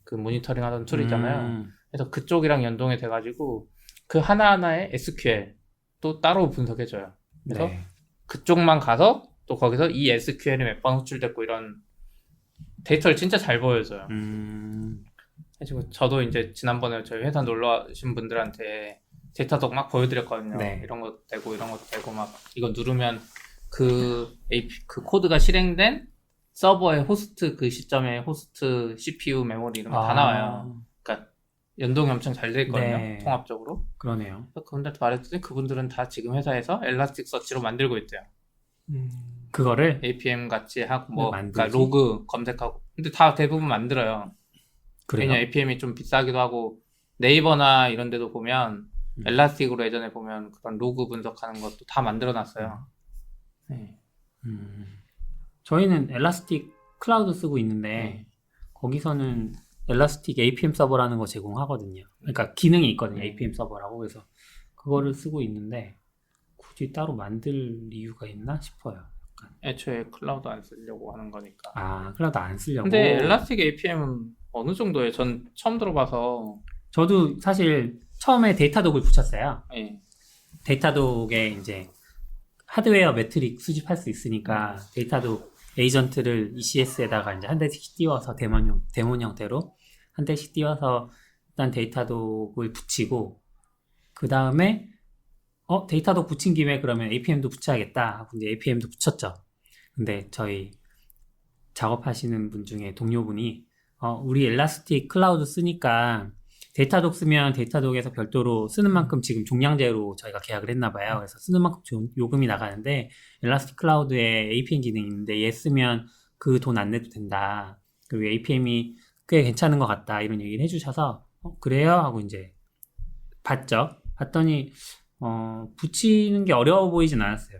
그 모니터링 하던 툴이잖아요. 그래서 그쪽이랑 연동이 돼가지고 그 하나하나의 SQL 또 따로 분석해줘요. 그래서 네. 그쪽만 가서 또 거기서 이 SQL이 몇 번 호출됐고 이런 데이터를 진짜 잘 보여줘요. 그래서 저도 이제 지난번에 저희 회사 놀러 오신 분들한테 데이터독 막 보여드렸거든요. 네. 이런 것도 되고 이런 것도 되고 막 이거 누르면 그 코드가 실행된 서버의 호스트 그 시점에 호스트 CPU 메모리 이런 거 다 나와요. 그러니까 연동이 엄청 잘 돼 있거든요. 네. 통합적으로. 그러네요. 그래서 그분들한테 말했더니 그분들은 다 지금 회사에서 엘라스틱 서치로 만들고 있대요. 그거를 APM 같이 하고 뭐 만들지? 그러니까 로그 검색하고. 근데 다 대부분 만들어요. 그래요. 왜냐 APM이 좀 비싸기도 하고 네이버나 이런 데도 보면 엘라스틱으로 예전에 보면 그런 로그 분석하는 것도 다 만들어 놨어요. 네. 저희는 엘라스틱 클라우드 쓰고 있는데 네. 거기서는 엘라스틱 APM 서버라는 거 제공하거든요. 그러니까 기능이 있거든요. APM 서버라고. 그래서 그거를 쓰고 있는데 굳이 따로 만들 이유가 있나 싶어요. 애초에 클라우드 안 쓰려고 하는 거니까. 아, 클라우드 안 쓰려고. 근데 엘라스틱 APM은 어느 정도예요? 전 처음 들어봐서. 저도 사실 처음에 데이터독을 붙였어요. 예. 데이터독에 이제 하드웨어 매트릭 수집할 수 있으니까 데이터독 에이전트를 ECS에다가 이제 한 대씩 띄워서 데몬 형태로 한 대씩 띄워서 일단 데이터독을 붙이고 그 다음에 데이터독 붙인 김에 그러면 APM도 붙여야겠다 하고 이제 APM도 붙였죠. 근데 저희 작업하시는 분 중에 동료분이 우리 엘라스틱 클라우드 쓰니까 데이터독 쓰면 데이터독에서 별도로 쓰는 만큼 지금 종량제로 저희가 계약을 했나 봐요. 그래서 쓰는 만큼 요금이 나가는데 엘라스틱 클라우드에 APM 기능이 있는데 얘 쓰면 그 돈 안 내도 된다. 그리고 APM이 꽤 괜찮은 것 같다. 이런 얘기를 해주셔서 그래요? 하고 이제 봤죠. 봤더니 붙이는 게 어려워 보이진 않았어요.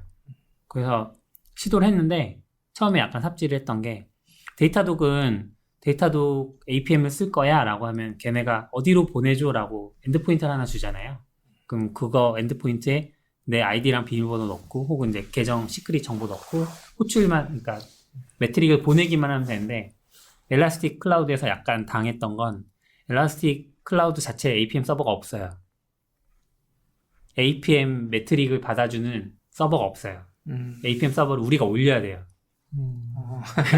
그래서 시도를 했는데 처음에 약간 삽질을 했던 게 데이터독 APM을 쓸 거야 라고 하면 걔네가 어디로 보내줘 라고 엔드포인트를 하나 주잖아요. 그럼 그거 엔드포인트에 내 아이디랑 비밀번호 넣고 혹은 이제 계정 시크릿 정보 넣고 호출만 그러니까 매트릭을 보내기만 하면 되는데 엘라스틱 클라우드에서 약간 당했던 건 엘라스틱 클라우드 자체에 APM 서버가 없어요. APM 매트릭을 받아주는 서버가 없어요. APM 서버를 우리가 올려야 돼요.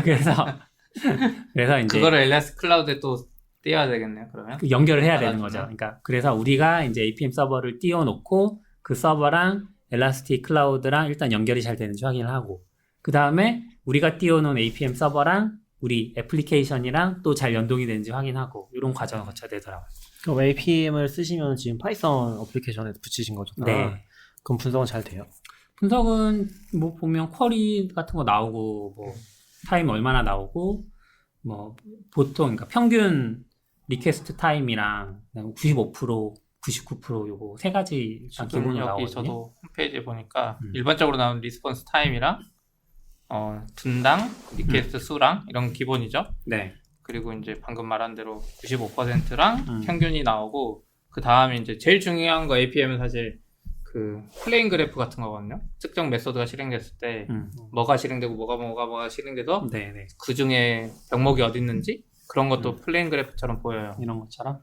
그래서 이제 그거를 엘라스틱 클라우드에 또 띄워야 되겠네요. 그러면 연결을 해야 되는 받아주면? 거죠. 그러니까 그래서 우리가 이제 APM 서버를 띄워놓고 그 서버랑 엘라스틱 클라우드랑 일단 연결이 잘 되는지 확인을 하고 그 다음에 우리가 띄워놓은 APM 서버랑 우리 애플리케이션이랑 또 잘 연동이 되는지 확인하고 이런 과정을 거쳐야 되더라고요. 그럼 APM을 쓰시면 지금 파이썬 어플리케이션에 붙이신 거죠? 네. 그럼 분석은 잘 돼요? 분석은 뭐 보면 쿼리 같은 거 나오고 뭐 타임 얼마나 나오고 뭐 보통 그러니까 평균 리퀘스트 타임이랑 95%, 99% 요거 세 가지 일단 지금 기본으로 여기 나오거든요. 저도 홈페이지에 보니까 일반적으로 나오는 리스폰스 타임이랑 분당 리퀘스트 수랑 이런 기본이죠. 네. 그리고 이제 방금 말한 대로 95%랑 음. 평균이 나오고 그 다음에 이제 제일 중요한 거 APM은 사실 그 플레인 그래프 같은 거거든요. 특정 메소드가 실행됐을 때 뭐가 실행되고 뭐가 실행돼서 네네. 그 중에 병목이 어디 있는지 그런 것도 플레인 그래프처럼 보여요. 이런 것처럼.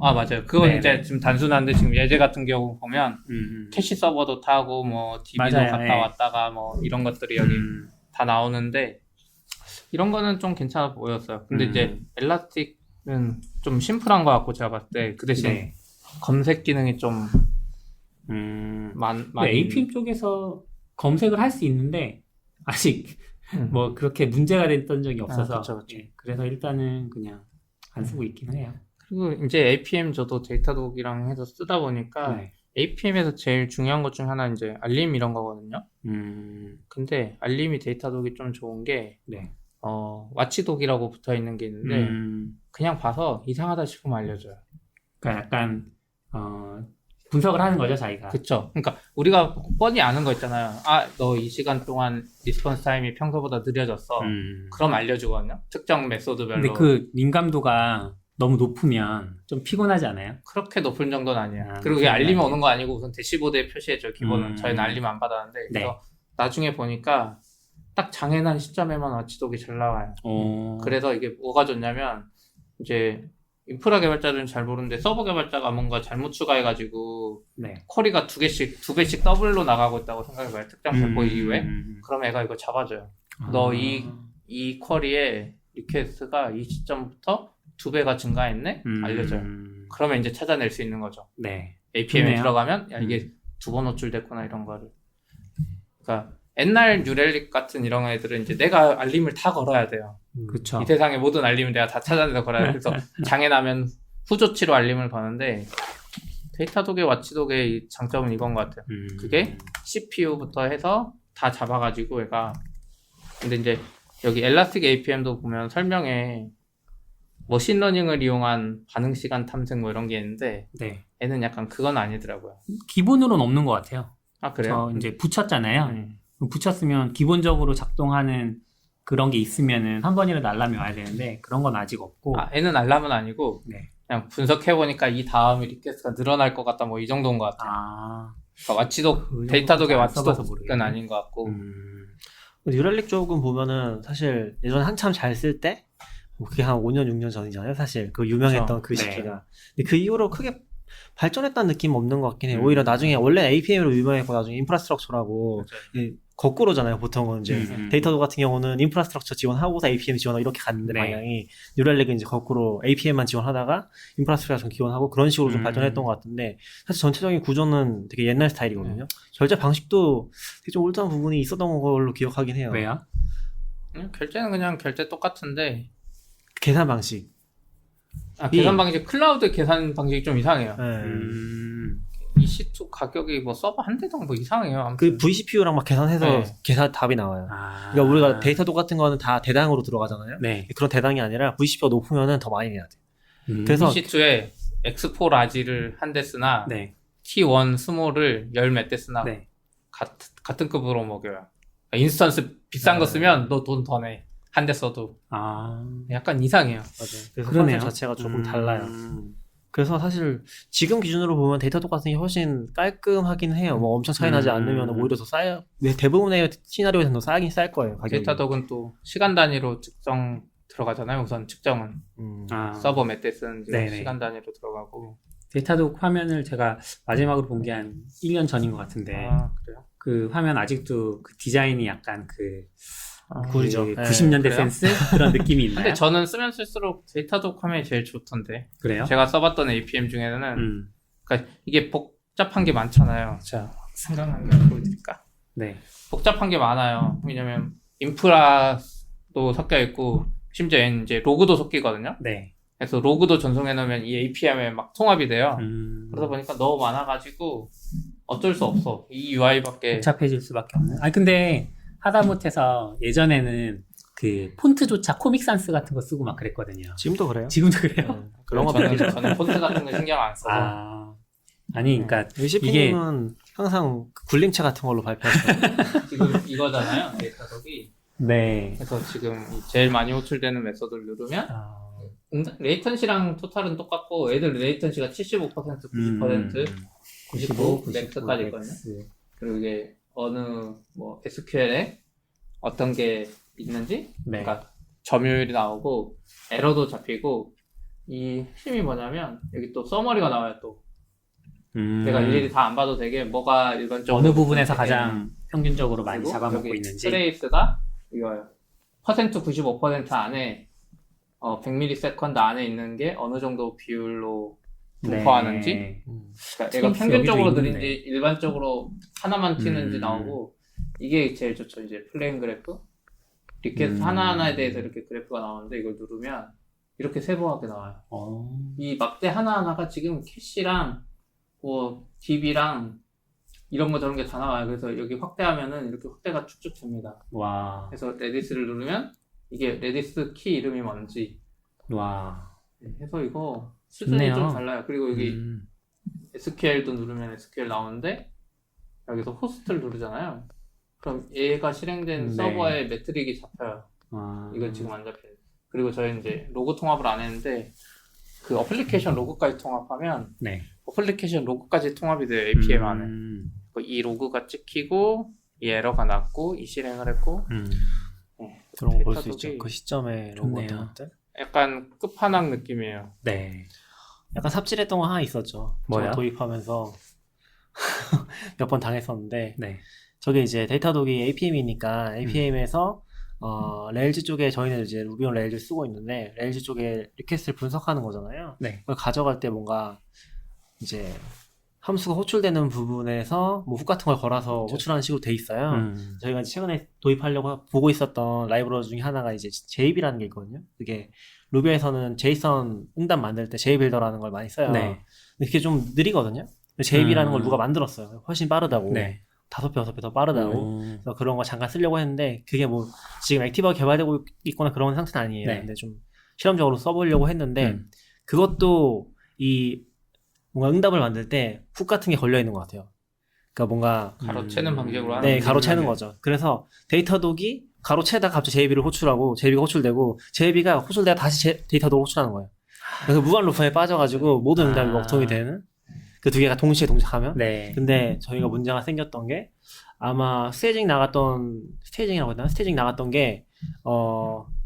맞아요. 그건 네네. 이제 지금 단순한데 지금 예제 같은 경우 보면 캐시 서버도 타고 뭐 DB도 맞아요. 갔다 예. 왔다가 뭐 이런 것들이 여기 다 나오는데 이런 거는 좀 괜찮아 보였어요. 근데 이제 엘라스틱은 좀 심플한 것 같고 제가 봤을 때 그 대신 네. 검색 기능이 좀 많이 APM 쪽에서 검색을 할 수 있는데 아직 뭐 그렇게 문제가 됐던 적이 없어서 그쵸. 예, 그래서 일단은 그냥 안 쓰고 있긴 해요. 그리고 이제 APM 저도 데이터독이랑 해서 쓰다 보니까 네. APM에서 제일 중요한 것 중 하나 이제 알림 이런 거거든요. 근데 알림이 데이터독이 좀 좋은 게 네. 와치독이라고 붙어 있는 게 있는데 그냥 봐서 이상하다 싶으면 알려줘요. 그러니까 약간 분석을 하는 거죠 자기가. 그쵸. 그러니까 우리가 뻔히 아는 거 있잖아요. 너 이 시간 동안 리스폰스 타임이 평소보다 느려졌어. 그럼 알려주거든요. 특정 메소드별로. 근데 그 민감도가 너무 높으면 좀 피곤하지 않아요? 그렇게 높은 정도는 아니에요. 아, 그리고 그게 그건 알림이 아니에요. 오는 거 아니고 우선 대시보드에 표시해줘요. 기본은. 저희는 알림 안 받았는데. 그래서 나중에 보니까 딱 장애난 시점에만 와치독이 잘 나와요. 그래서 이게 뭐가 좋냐면 이제 인프라 개발자들은 잘 모르는데 서버 개발자가 뭔가 잘못 추가해가지고 네. 쿼리가 두 배씩 더블로 나가고 있다고 생각해봐요. 특정 배포 이후에. 그럼 애가 이거 잡아줘요. 너 이 쿼리에 리퀘스트가 이 시점부터 2배가 증가했네? 알려줘요. 그러면 이제 찾아낼 수 있는 거죠. 네. APM에 좋네요. 들어가면 야 이게 2번 호출됐구나 이런 거를. 그러니까 옛날 뉴렐릭 같은 이런 애들은 이제 내가 알림을 다 걸어야 돼요. 그렇죠. 이 세상의 모든 알림을 내가 다 찾아내서 걸어야 돼요. 그래서 장애 나면 후조치로 알림을 거는데 데이터독의 와치독의 이 장점은 이건 것 같아요. 그게 CPU부터 해서 다 잡아가지고 얘가 근데 이제 여기 엘라스틱 APM도 보면 설명에 머신러닝을 이용한 반응 시간 탐색 뭐 이런 게 있는데 네. 얘는 약간 그건 아니더라고요. 기본으로는 없는 것 같아요. 아 그래요? 저 이제 붙였잖아요. 붙였으면 기본적으로 작동하는 그런 게 있으면은 한 번이라도 알람이 와야 되는데 그런 건 아직 없고. 아 얘는 알람은 아니고 네. 그냥 분석해보니까 이 다음에 리퀘스트가 늘어날 것 같다 뭐 이 정도인 것 같아요. 아. 그러니까 와치독 그 데이터독의 정도는 안 써봐서 와치독은 모르겠네. 아닌 것 같고 뉴랄릭 쪽은 보면은 사실 예전에 한참 잘 쓸 때 그게 한 5년 6년 전이잖아요 사실 그 유명했던 그 네. 시기가. 근데 그 이후로 크게 발전했다는 느낌은 없는 것 같긴 해요. 음. 오히려 나중에 원래 APM으로 유명했고 나중에 인프라스트럭처라고 맞아요. 거꾸로잖아요. 보통은 이제 데이터도 같은 경우는 인프라스트럭처 지원하고서 APM 지원하고 이렇게 갔는데 네. 방향이 뉴랄릭은 이제 거꾸로 APM만 지원하다가 인프라스트럭처 지원하고 그런 식으로 좀 발전했던 것 같은데 사실 전체적인 구조는 되게 옛날 스타일이거든요. 결제 방식도 되게 좀 올드한 부분이 있었던 걸로 기억하긴 해요. 왜요? 결제는 그냥 결제 똑같은데 계산 방식. 계산 방식 클라우드 계산 방식이 좀 이상해요. 네. EC2 가격이 뭐 서버 한 대당 뭐 이상해요. 아무튼. 그 VCPU랑 막 계산해서 네. 계산 답이 나와요. 아. 그러니까 우리가 데이터도 같은 거는 다 대당으로 들어가잖아요. 네. 그런 대당이 아니라 VCPU가 높으면은 더 많이 내야 돼. 그래서 EC2에 X4 라지를 한 대 쓰나 네. T1 스몰을 열 몇 대 쓰나 네. 같은 급으로 먹여요. 인스턴스 비싼 거 쓰면 너 돈 더 내. 한 대 써도. 아. 약간 이상해요. 맞아요. 그래서 그러네요. 컨셉 자체가 조금 달라요. 그래서 사실 지금 기준으로 보면 데이터독 같은 게 훨씬 깔끔하긴 해요. 뭐 엄청 차이 나지 않으면 오히려 더 싸요. 대부분의 시나리오에서는 더 싸긴 쌀 거예요. 가격이. 데이터독은 또 시간 단위로 측정 들어가잖아요. 우선 측정은 아. 서버 몇 대 쓰는지 네네. 시간 단위로 들어가고. 데이터독 화면을 제가 마지막으로 본 게 한 1년 전인 것 같은데 아 그래요? 그 화면 아직도 그 디자인이 약간 그 구리죠. 그 네. 90년대 그래요? 센스 그런 느낌이 있나요? 근데 저는 쓰면 쓸수록 데이터독 화면이 제일 좋던데. 그래요? 제가 써봤던 APM 중에는 그러니까 이게 복잡한 게 많잖아요. 자, 생각나는 게 보여드릴까? 네. 복잡한 게 많아요. 왜냐면 인프라도 섞여 있고 심지어 얘는 이제 로그도 섞이거든요. 네. 그래서 로그도 전송해 놓으면 이 APM에 막 통합이 돼요. 음. 그러다 보니까 너무 많아가지고 어쩔 수 없어. 이 UI밖에. 복잡해질 수밖에 없는. 아니 근데 하다못해서 예전에는 그 폰트조차 코믹산스 같은 거 쓰고 막 그랬거든요. 지금도 그래요. 지금도 그래요. 네. 그런 거 저는 폰트 같은 거 신경 안 써서. 아니 그러니까 ACP님은 항상 그 굴림체 같은 걸로 발표하시죠. 지금 이거잖아요. 데이터독이. 네. 그래서 지금 제일 많이 호출되는 메소드를 누르면 레이턴시랑 토탈은 똑같고 애들 레이턴시가 75%, 90%, 99, 맥스까지 있거든요. 그리고 이게 어느 뭐 SQL에 어떤 게 있는지 네. 그러니까 점유율이 나오고 에러도 잡히고 이 핵심이 뭐냐면 여기 또 서머리가 나와요. 또 내가 일일이 다 안 봐도 되게 뭐가 일반적으로 어느 부분에서 가장 평균적으로 많이 그리고 잡아먹고 여기 있는지. 트레이스가 이거예요. 퍼센트 95% 안에 100ms 안에 있는 게 어느 정도 비율로 분포하는지 네. 그러니까 얘가 트레이스 평균적으로 여기도 느린지 있는데. 일반적으로 하나만 튀는지 나오고 이게 제일 좋죠. 이제 플레임 그래프 리퀘스트 하나하나에 대해서 이렇게 그래프가 나오는데 이걸 누르면 이렇게 세부하게 나와요. 이 막대 하나하나가 지금 캐시랑 뭐 DB랑 이런 거 저런 게 다 나와요. 그래서 여기 확대하면은 이렇게 확대가 쭉쭉 됩니다. 와. 그래서 레디스를 누르면 이게 레디스 키 이름이 뭔지 와. 해서 이거 수준이 좋네요. 좀 달라요. 그리고 여기 SQL도 누르면 SQL 나오는데 여기서 호스트를 누르잖아요. 그럼 얘가 실행된 네. 서버의 매트릭이 잡혀요. 이건 지금 안 잡혀요. 그리고 저희 이제 로그 통합을 안 했는데 그 어플리케이션 로그까지 통합하면 네. 어플리케이션 로그까지 통합이 돼요. APM 안에. 이 로그가 찍히고 이 에러가 났고 이 실행을 했고 네, 그런 거 볼 수 데이터독이 있죠. 그 시점에 로고 같은 좋네요. 것들. 약간 끝판왕 느낌이에요. 네. 약간 삽질했던 거 하나 있었죠. 뭐요? 저 도입하면서 몇 번 당했었는데 네. 저게 이제 데이터독이 APM이니까 APM에서 레일즈 쪽에 저희는 이제 루비 온 레일즈 쓰고 있는데 레일즈 쪽에 리퀘스트를 분석하는 거잖아요. 네. 그걸 가져갈 때 뭔가 이제 함수가 호출되는 부분에서 뭐 훅 같은 걸 걸어서 그렇죠. 호출하는 식으로 돼 있어요. 음. 저희가 최근에 도입하려고 보고 있었던 라이브러리 중에 하나가 이제 JB라는 게 있거든요. 그게 루비에서는 제이선 응답 만들 때 JBuilder라는 걸 많이 써요. 네. 근데 그게 좀 느리거든요. JB라는 걸 음. 누가 만들었어요. 훨씬 빠르다고. 네. 5배, 6배 더 빠르다고. 음. 그래서 그런 거 잠깐 쓰려고 했는데 그게 뭐 지금 액티브가 개발되고 있거나 그런 상태는 아니에요. 네. 근데 좀 실험적으로 써보려고 했는데 음. 그것도 이 뭔가 응답을 만들 때 훅 같은 게 걸려 있는 것 같아요. 그러니까 뭔가 가로채는 방식으로 하는 네, 거죠. 가로채는 거죠. 그래서 데이터독이 가로채다가 갑자기 JB를 호출하고 JB가 호출되고 JB가 호출되다 다시 데이터독을 호출하는 거예요. 그래서 무한 루프에 빠져가지고 모든 응답이 먹통이 되는 그 두 개가 동시에 동작하면. 네. 근데 저희가 문제가 생겼던 게 아마 스테이징 나갔던 게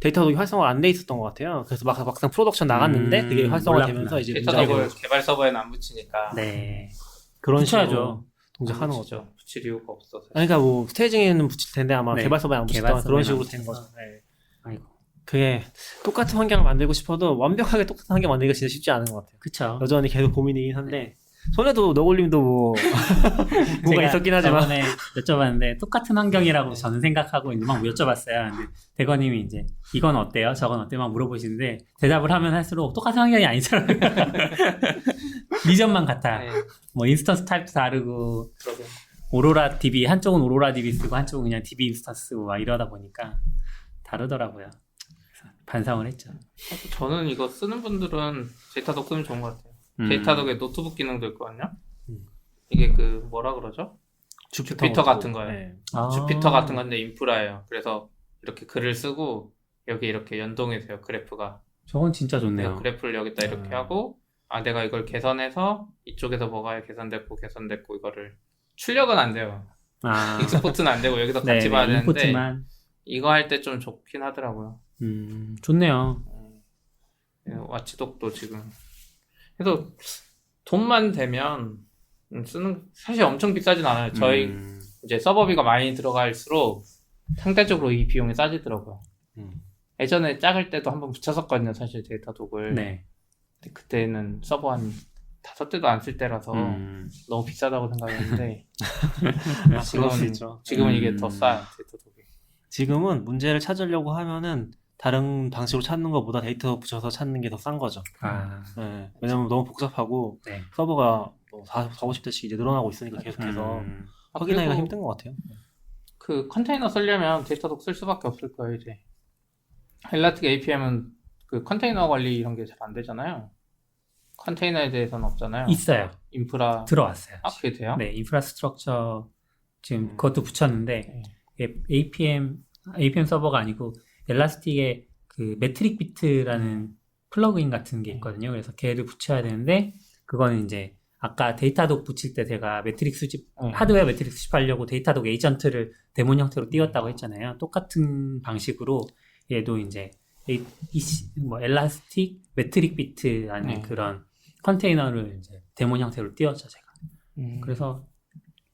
데이터독이 활성화 안 돼 있었던 것 같아요. 그래서 막상 프로덕션 나갔는데 그게 활성화되면서 몰랐구나. 이제 문제가 데이터독을 되는 개발 서버에는 안 붙이니까 네. 그런 붙여야죠. 식으로 동작하는 거죠. 붙일 이유가 없어서. 아니, 그러니까 뭐 스테이징에는 붙일 텐데 아마 네. 개발 서버에 안 붙였던 개발 그런 서버에는 식으로 안 된 붙여서. 거죠. 네. 아이고. 그게 똑같은 환경을 만들고 싶어도 완벽하게 똑같은 환경 만들기가 진짜 쉽지 않은 것 같아요. 그쵸. 여전히 계속 고민이긴 한데 손에도 너굴님도 뭐 뭔가 제가 있었긴 하지만 저번에 여쭤봤는데 똑같은 환경이라고 저는 생각하고 이제 막 여쭤봤어요. 근데 대건님이 이제 이건 어때요? 저건 어때요? 막 물어보시는데 대답을 하면 할수록 똑같은 환경이 아니더라고요. 리전만 같아. 네, 뭐 인스턴스 타입도 다르고 그러게. 오로라 DB 한쪽은 오로라 DB 쓰고 한쪽은 그냥 DB 인스턴스 쓰고 막 이러다 보니까 다르더라고요. 그래서 반성을 했죠. 저는 이거 쓰는 분들은 데이터독 쓰면 좋은 것 같아요. 음. 데이터독에 노트북 기능도 있거든요. 음. 이게 그 뭐라 그러죠? 주피터 같은 거예요. 네. 아. 주피터 같은 건데 인프라예요. 그래서 이렇게 글을 쓰고 여기 이렇게 연동이 돼요. 그래프가. 저건 진짜 좋네요. 그래프를 여기다 이렇게 하고 내가 이걸 계산해서 이쪽에서 뭐가 개선됐고 이거를 출력은 안 돼요. 아. 익스포트는 안 되고 여기서 네, 같이 봐야 되는데 인포트만. 이거 할 때 좀 좋긴 하더라고요. 좋네요. 와치독도 지금 그래서 돈만 되면 쓰는 사실 엄청 비싸진 않아요. 저희 이제 서버비가 많이 들어갈수록 상대적으로 이 비용이 싸지더라고요. 예전에 작을 때도 한번 붙였었거든요. 사실 데이터독을. 네. 근데 그때는 서버 한 5대도 안 쓸 때라서 너무 비싸다고 생각했는데 그럴 수 있죠. 지금은 이게 더 싸요. 데이터독이. 지금은 문제를 찾으려고 하면은 다른 방식으로 찾는 것보다 데이터 붙여서 찾는 게 더 싼 거죠. 아. 네. 왜냐면 너무 복잡하고 네. 서버가 뭐 50대씩 이제 늘어나고 있으니까 계속해서 확인하기가 그리고 힘든 것 같아요. 그 컨테이너 쓰려면 데이터독 쓸 수밖에 없을 거예요. 이제 헬라틱 APM은 그 컨테이너 관리 이런 게 잘 안 되잖아요. 컨테이너에 대해서는 없잖아요. 있어요. 인프라 들어왔어요. 그게 돼요? 네, 인프라스트럭처 지금 그것도 붙였는데 이게 APM 서버가 아니고 엘라스틱의 그 메트릭 비트라는 플러그인 같은 게 있거든요. 그래서 걔를 붙여야 되는데 그거는 이제 아까 데이터독 붙일 때 제가 매트릭 수집 하드웨어 매트릭 수집하려고 데이터독 에이전트를 데몬 형태로 띄웠다고 했잖아요. 똑같은 방식으로 얘도 이제 엘라스틱 매트릭 비트 아닌 그런 컨테이너를 이제 데몬 형태로 띄웠죠 제가. 그래서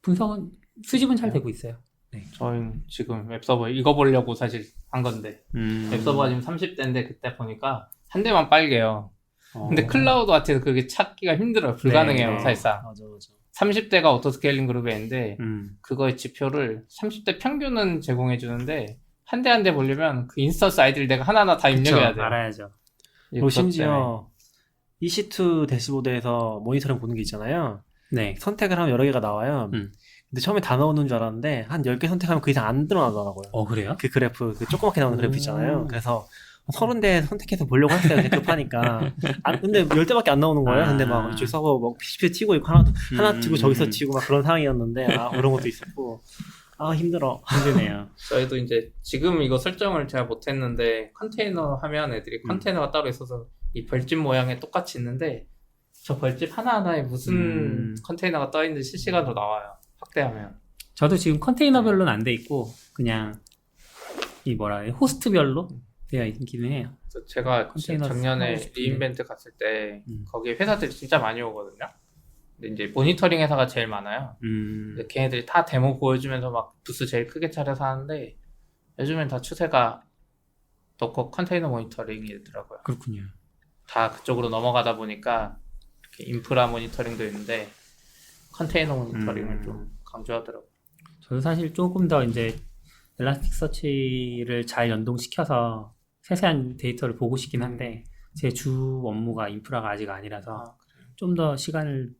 분석은 수집은 잘 되고 있어요. 네. 저희는 지금 웹서버 이거 보려고 사실 한 건데 웹서버가 지금 30대인데 그때 보니까 한 대만 빨개요. 근데 클라우드 아트에서 그게 찾기가 힘들어요. 불가능해요. 네. 사실상. 맞아. 30대가 오토스케일링 그룹에 있는데 그거의 지표를 30대 평균은 제공해 주는데 한 대 한 대 보려면 그 인스턴스 아이디를 내가 하나하나 다 입력해야 돼요. 알아야죠. 그리고 심지어 EC2 대시보드에서 모니터링 보는 게 있잖아요. 네. 선택을 하면 여러 개가 나와요. 근데 처음에 다 나오는 줄 알았는데 한 10개 선택하면 그 이상 안 드러나더라고요. 그래요? 그 그래프, 그 조그맣게 나오는 그래프 있잖아요. 그래서 30대 선택해서 보려고 했어요. 그냥 급하니까. 근데 10대밖에 안 나오는 거예요. 근데 막 이쪽 서버 막 CPU 튀고 있고 하나 튀고 저기서 튀고 막 그런 상황이었는데 그런 것도 있었고 힘들어. 힘드네요. 저희도 이제 지금 이거 설정을 제가 못했는데 컨테이너 하면 애들이 컨테이너가 따로 있어서 이 벌집 모양에 똑같이 있는데 저 벌집 하나하나에 무슨 컨테이너가 떠 있는지 실시간으로 나와요. 확대하면. 저도 지금 컨테이너별로는 안 돼 있고 그냥 이 호스트별로 되어 있기는 해요. 그래서 제가 컨테이너 작년에 하고 싶은데. 리인벤트 갔을 때 거기에 회사들이 진짜 많이 오거든요. 근데 이제 모니터링 회사가 제일 많아요. 근데 걔네들이 다 데모 보여주면서 막 부스 제일 크게 차려서 하는데 요즘엔 다 추세가 도커 컨테이너 모니터링이더라고요. 그렇군요. 다 그쪽으로 넘어가다 보니까 이렇게 인프라 모니터링도 있는데 컨테이너 모니터링을 좀 강조하더라고요. 저도 사실 조금 더 이제 엘라스틱서치를 잘 연동시켜서 세세한 데이터를 보고 싶긴 한데 제 주 업무가 인프라가 아직 아니라서 좀 더 시간을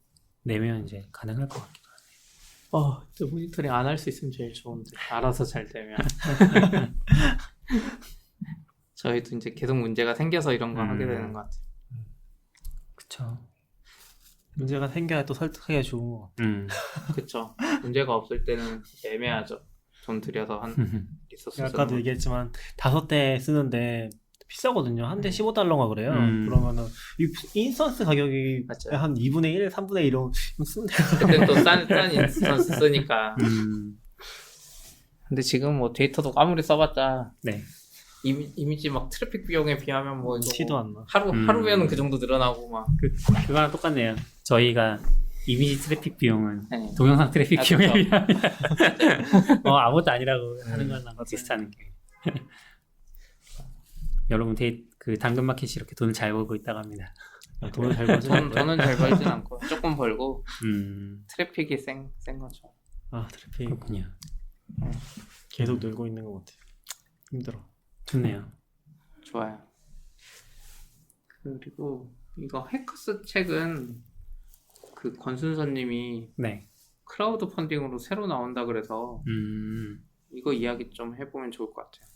내면 이제 가능할 것 같기도 하네요. 저 모니터링 안 할 수 있으면 제일 좋은데 알아서 잘 되면. 저희도 이제 계속 문제가 생겨서 이런 거 하게 되는 것 같아요. 그쵸. 문제가 생겨야 또 설득하기가 좋은 것 같아요. 그쵸. 문제가 없을 때는 애매하죠. 돈 들여서 한 리소스 아까도 쓰는 얘기했지만 5대 쓰는데 비싸거든요. 한 대 15달러가 그래요. 음. 그러면은 이 인스턴스 가격이 맞아요. 한 2분의 1, 3분의 1 이런 쓰면 그때 또 싼 인스턴스 쓰니까. 음. 근데 지금 뭐 데이터도 아무리 써봤자 네. 이미지 막 트래픽 비용에 비하면 뭐 이거 티도 뭐 안 나. 하루면은 그 정도 늘어나고 막. 그거랑 똑같네요. 저희가 이미지 트래픽 비용은 네. 동영상 트래픽 아, 비용에 그쵸. 비하면 아무것도 아니라고 하는 거랑 비슷한 게. 여러분 그 당근마켓이 이렇게 돈을 잘 벌고 있다고 합니다. 돈을 잘 벌지 않고요. 저는 잘 벌진 않고 조금 벌고 트래픽이 센 거죠. 아 트래픽 그렇군요. 계속 늘고 있는 것 같아요. 힘들어. 좋네요. 좋아요. 그리고 이거 해커스 책은 그 권순서님이 네. 크라우드 펀딩으로 새로 나온다 그래서 음. 이거 이야기 좀 해보면 좋을 것 같아요.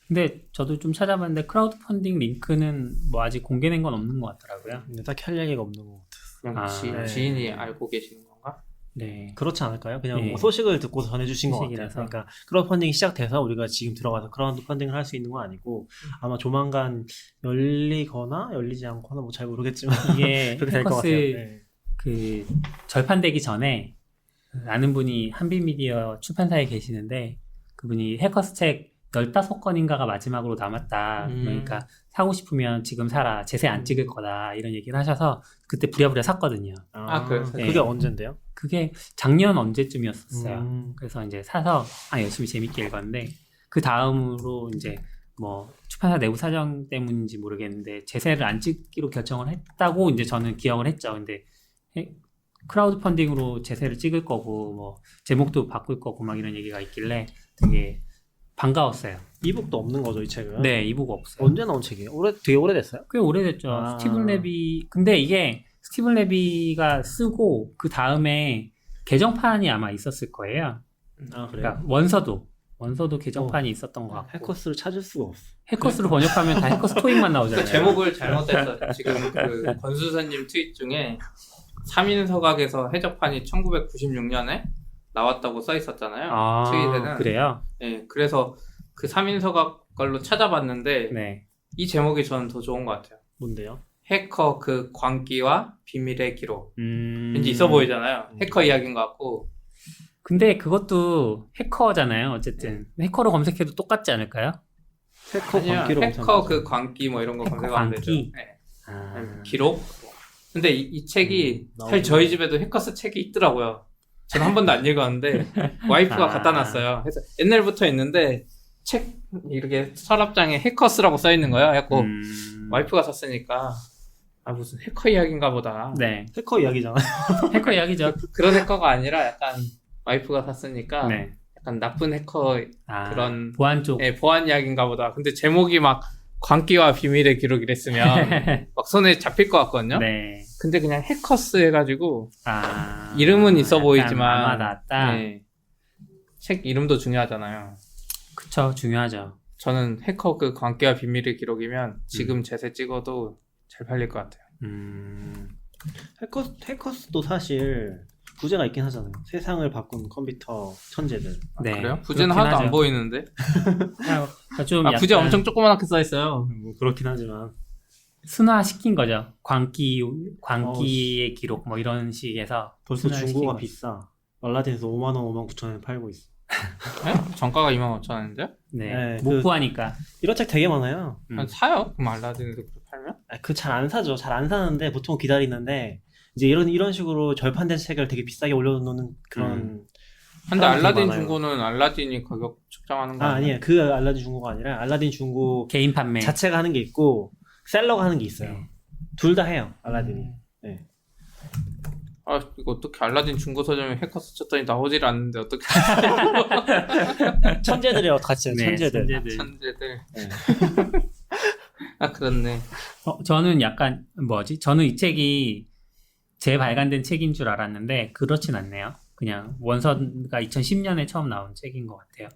근데 저도 좀 찾아봤는데 크라우드 펀딩 링크는 뭐 아직 공개된 건 없는 것 같더라고요. 근데 딱히 할 얘기가 없는 것 같아요. 그냥 네. 지인이 알고 계시는 건가? 네. 그렇지 않을까요? 그냥 예. 뭐 소식을 듣고 전해주신 것 같아요. 소식이라서. 그러니까 크라우드 펀딩이 시작돼서 우리가 지금 들어가서 크라우드 펀딩을 할 수 있는 건 아니고 아마 조만간 열리거나 열리지 않거나 뭐 잘 모르겠지만 이게 그렇게 될 것 같아요. 해커스 네. 그 절판되기 전에 아는 분이 한빛미디어 출판사에 계시는데 그분이 해커스 책 15권인가가 마지막으로 남았다. 그러니까 사고 싶으면 지금 사라. 제세 안 찍을 거다. 이런 얘기를 하셔서 그때 부랴부랴 샀거든요. 그래서 그게 네. 언젠데요? 그게 작년 언제쯤이었어요. 그래서 이제 사서 열심히 재밌게 읽었는데 그 다음으로 이제 뭐 출판사 내부 사정 때문인지 모르겠는데 제세를 안 찍기로 결정을 했다고 이제 저는 기억을 했죠. 근데 크라우드 펀딩으로 제세를 찍을 거고 뭐 제목도 바꿀 거고 막 이런 얘기가 있길래 되게 반가웠어요. 이북도 없는 거죠, 이 책은? 네, 이북 없어요. 언제 나온 책이에요? 되게 오래됐어요? 꽤 오래됐죠. 아. 스티븐 레비. 근데 이게 스티븐 레비가 쓰고 그 다음에 개정판이 아마 있었을 거예요. 아 그러니까 원서도 개정판이 있었던 것 같고. 해커스를 찾을 수가 없어. 해커스로 번역하면 다 해커스 토익만 나오잖아요. 그 제목을 잘못했어요. 지금 그 권수사님 트윗 중에 3인 서각에서 해적판이 1996년에 나왔다고 써 있었잖아요. 트윗에는. 그래요? 네, 그래서 그 3인 서각 걸로 찾아봤는데 네. 이 제목이 저는 더 좋은 것 같아요. 뭔데요? 해커 그 광기와 비밀의 기록. 음. 왠지 있어 보이잖아요. 해커 이야기인 것 같고. 근데 그것도 해커잖아요. 어쨌든 해커로 검색해도 똑같지 않을까요? 해커 아니요, 광기로 해커 그 광기 뭐 이런 거 해커 검색하면 되죠. 광기? 네. 아. 기록. 근데 이 책이 사실 나오네. 저희 집에도 해커스 책이 있더라고요. 저는 한 번도 안 읽었는데 와이프가 아. 갖다 놨어요. 그래서 옛날부터 있는데 책 이렇게 서랍장에 해커스라고 써 있는 거예요. 그래갖고 와이프가 샀으니까 무슨 해커 이야기인가 보다. 네. 해커 이야기잖아요. 해커 이야기죠. 그런 해커가 아니라 약간 와이프가 샀으니까 네. 약간 나쁜 해커 그런 보안 쪽. 보안 이야기인가 보다. 근데 제목이 막 광기와 비밀의 기록 이랬으면 막 손에 잡힐 것 같거든요. 네. 근데 그냥 해커스 해가지고 아. 이름은 있어 약간 보이지만 아마 낫다. 네. 책 이름도 중요하잖아요. 그쵸, 중요하죠. 저는 해커 그 광기와 비밀의 기록이면 지금 제세 찍어도 잘 팔릴 것 같아요. 해커스도 사실 부제가 있긴 하잖아요. 세상을 바꾼 컴퓨터 천재들. 네. 그래요? 부제는 그렇긴 하나도 하죠. 안 보이는데? 그러니까 좀 부제 약간 엄청 조그맣게 써 있어요. 뭐 그렇긴 하지만 순화시킨 거죠. 광기의 기록 뭐 이런 식에서 벌써 순화시킨 중고가 거죠. 비싸. 알라딘에서 5만 원, 5만 9천 원에 팔고 있어. 네? 정가가 25,000원인데요? 네. 네, 못 구하니까. 이런 책 되게 많아요. 사요? 그럼 알라딘에서 그렇게 팔면? 그 잘 안 사죠. 잘 안 사는데 보통 기다리는데 이제 이런 식으로 절판된 책을 되게 비싸게 올려놓는 그런. 근데 사람들이 알라딘 많아요. 중고는 알라딘이 가격 측정하는 거 아니에요. 그 알라딘 중고가 아니라 알라딘 중고 개인 판매. 자체가 하는 게 있고 셀러가 하는 게 있어요. 네. 둘 다 해요. 알라딘이. 네. 아 이거 어떻게 알라딘 중고 서점에 해커 스쳤더니 나오질 않는데 어떻게 천재들이라고 같이 네, 천재들. 천재들. 네. 아 그렇네. 저는 약간 저는 이 책이 재발간된 책인 줄 알았는데 그렇진 않네요. 그냥 원서가 2010년에 처음 나온 책인 것 같아요.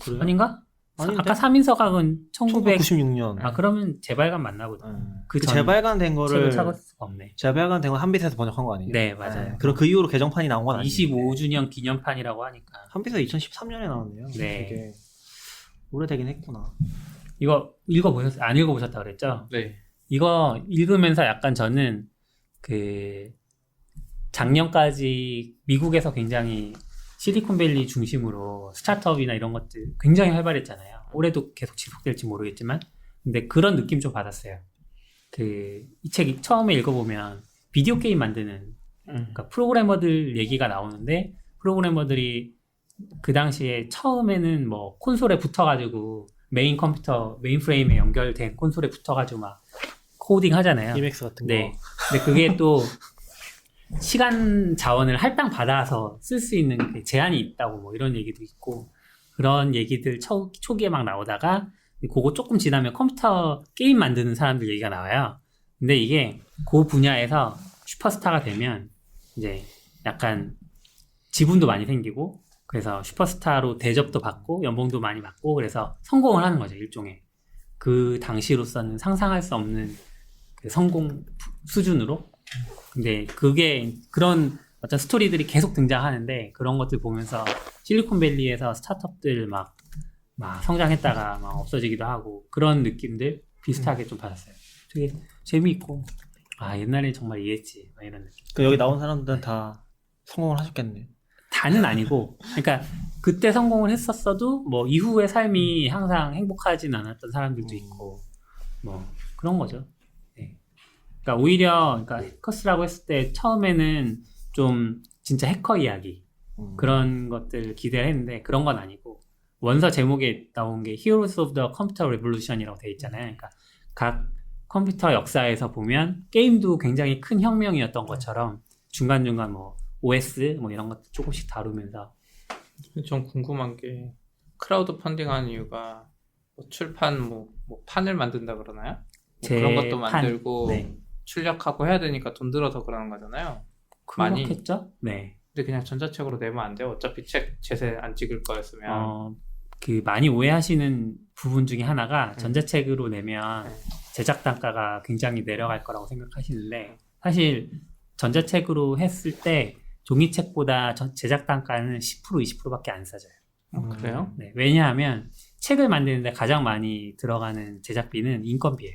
그래요? 아닌가? 아닌데? 아까 3인서각은 1996년. 아 그러면 재발간 맞나 보다. 그 전 재발간된 책을 거를 찾을 수가 없네. 재발간된 건 한빛에서 번역한 거 아니에요? 네, 맞아요. 그럼 그 이후로 개정판이 나온 건 아니에요. 25주년 기념판이라고 하니까. 한빛에서 2013년에 나왔네요. 네. 되게 오래되긴 했구나. 이거 읽어보셨어요? 안 읽어보셨다고 그랬죠? 네. 이거 읽으면서 약간 저는 그 작년까지 미국에서 굉장히 실리콘밸리 중심으로 스타트업이나 이런 것들 굉장히 활발했잖아요. 올해도 계속 지속될지 모르겠지만 근데 그런 느낌 좀 받았어요. 이 책이 처음에 읽어보면 비디오 게임 만드는 그러니까 프로그래머들 얘기가 나오는데 프로그래머들이 그 당시에 처음에는 뭐 콘솔에 붙어가지고 메인 프레임에 연결된 콘솔에 붙어가지고 막 코딩 하잖아요. EMX 같은 거. 네. 근데 그게 또 시간 자원을 할당 받아서 쓸 수 있는 그 제한이 있다고 뭐 이런 얘기도 있고 그런 얘기들 초기에 막 나오다가 그거 조금 지나면 컴퓨터 게임 만드는 사람들 얘기가 나와요. 근데 이게 그 분야에서 슈퍼스타가 되면 이제 약간 지분도 많이 생기고 그래서 슈퍼스타로 대접도 받고 연봉도 많이 받고 그래서 성공을 하는 거죠. 일종의 그 당시로서는 상상할 수 없는 그 성공 수준으로. 근데 그게 그런 어떤 스토리들이 계속 등장하는데 그런 것들 보면서 실리콘밸리에서 스타트업들 막 성장했다가 막 없어지기도 하고 그런 느낌들 비슷하게 좀 받았어요. 되게 재미있고 옛날에 정말 이해했지 막 이런 느낌. 여기 나온 사람들은 다 성공을 하셨겠네. 다는 아니고 그러니까 그때 성공을 했었어도 뭐 이후의 삶이 항상 행복하진 않았던 사람들도 있고 뭐 그런 거죠. 네. 그러니까 오히려 해커스라고 했을 때 처음에는 좀 진짜 해커 이야기 그런 것들 기대를 했는데 그런 건 아니고 원서 제목에 나온 게 Heroes of the Computer Revolution이라고 돼 있잖아요. 그러니까 각 컴퓨터 역사에서 보면 게임도 굉장히 큰 혁명이었던 것처럼 중간중간 뭐 OS 뭐 이런 것도 조금씩 다루면서 좀 궁금한 게 크라우드 펀딩하는 이유가 뭐 출판 뭐 판을 만든다 그러나요? 뭐 그런 것도 만들고 네. 출력하고 해야 되니까 돈 들어서 그러는 거잖아요. 많이. 그렇겠죠? 네. 근데 그냥 전자책으로 내면 안 돼요. 어차피 책 제세 안 찍을 거였으면. 많이 오해하시는 부분 중에 하나가 전자책으로 내면 제작 단가가 굉장히 내려갈 거라고 생각하시는데 사실 전자책으로 했을 때 종이책보다 제작 단가는 10% 20%밖에 안 싸져요. 그래요? 네, 왜냐하면 책을 만드는데 가장 많이 들어가는 제작비는 인건비예요.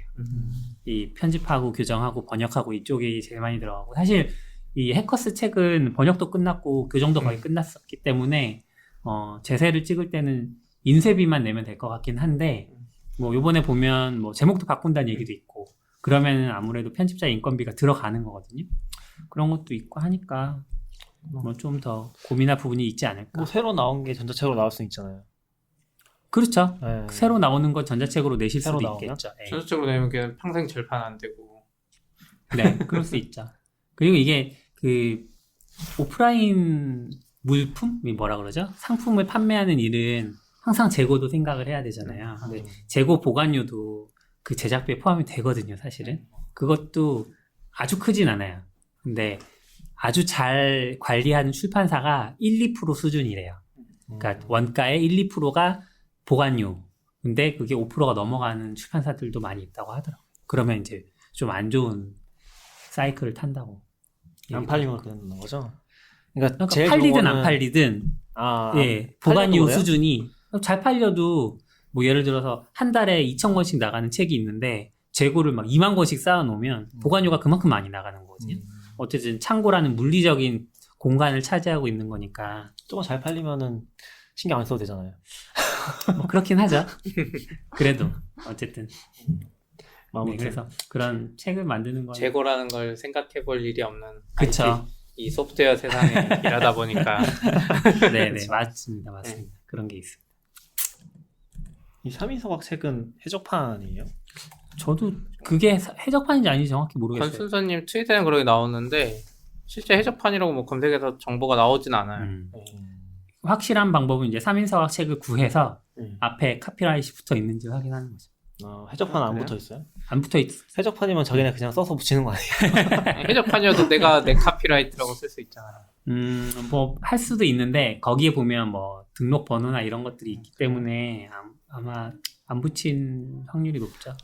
이 편집하고 교정하고 번역하고 이쪽이 제일 많이 들어가고 사실 이 해커스 책은 번역도 끝났고 교정도 거의 끝났었기 때문에 제세를 찍을 때는 인쇄비만 내면 될 것 같긴 한데 뭐 요번에 보면 뭐 제목도 바꾼다는 얘기도 있고 그러면은 아무래도 편집자 인건비가 들어가는 거거든요. 그런 것도 있고 하니까 뭐 좀 더 고민할 부분이 있지 않을까. 뭐 새로 나온 게 전자책으로 나올 수 있잖아요. 그렇죠. 네. 새로 나오는 건 전자책으로 내실 새로 수도 나오면? 있겠죠. 네. 전자책으로 내면 그냥 평생 절판 안 되고. 네, 그럴 수 있죠. 그리고 이게 오프라인 물품이 뭐라 그러죠? 상품을 판매하는 일은 항상 재고도 생각을 해야 되잖아요. 근데 재고 보관료도 그 제작비에 포함이 되거든요, 사실은. 그것도 아주 크진 않아요. 근데 아주 잘 관리하는 출판사가 1, 2% 수준이래요. 그러니까 원가의 1, 2%가 보관료. 근데 그게 5%가 넘어가는 출판사들도 많이 있다고 하더라고요. 그러면 이제 좀 안 좋은 사이클을 탄다고. 안 팔리면 그런 거죠? 그러니까 그러니까 팔리든 좋은 안 팔리든 보관료 팔려도 그래요? 수준이 잘 팔려도 뭐 예를 들어서 한 달에 2,000권씩 나가는 책이 있는데 재고를 막 2만 권씩 쌓아놓으면 보관료가 그만큼 많이 나가는 거거든요. 어쨌든 창고라는 물리적인 공간을 차지하고 있는 거니까 조금 잘 팔리면은 신경 안 써도 되잖아요. 뭐 그렇긴 하죠. 그래도 어쨌든 아무튼. 그래서 그런 책을 만드는 건 재고라는 걸 생각해 볼 일이 없는 그쵸. 이 소프트웨어 세상에 일하다 보니까 네네 맞습니다. 그런 게 있습니다. 이 3인서각 책은 해적판이에요? 저도 그게 해적판인지 아닌지 정확히 모르겠어요. 권순서님 트윗에는 그렇게 나오는데 실제 해적판이라고 뭐 검색해서 정보가 나오진 않아요. 확실한 방법은 이제 3인서각 책을 구해서 음. 앞에 카피라이트 붙어 있는지 확인하는 거죠. 해적판 안 그래요? 붙어 있어요? 안 붙어 있. 해적판이면 자기네 그냥 써서 붙이는 거 아니에요? 해적판이어도 내가 내 카피라이트라고 쓸 수 있잖아. 뭐 할 수도 있는데 거기에 보면 뭐 등록 번호나 이런 것들이 있기 때문에 아마 안 붙인 확률이 높죠.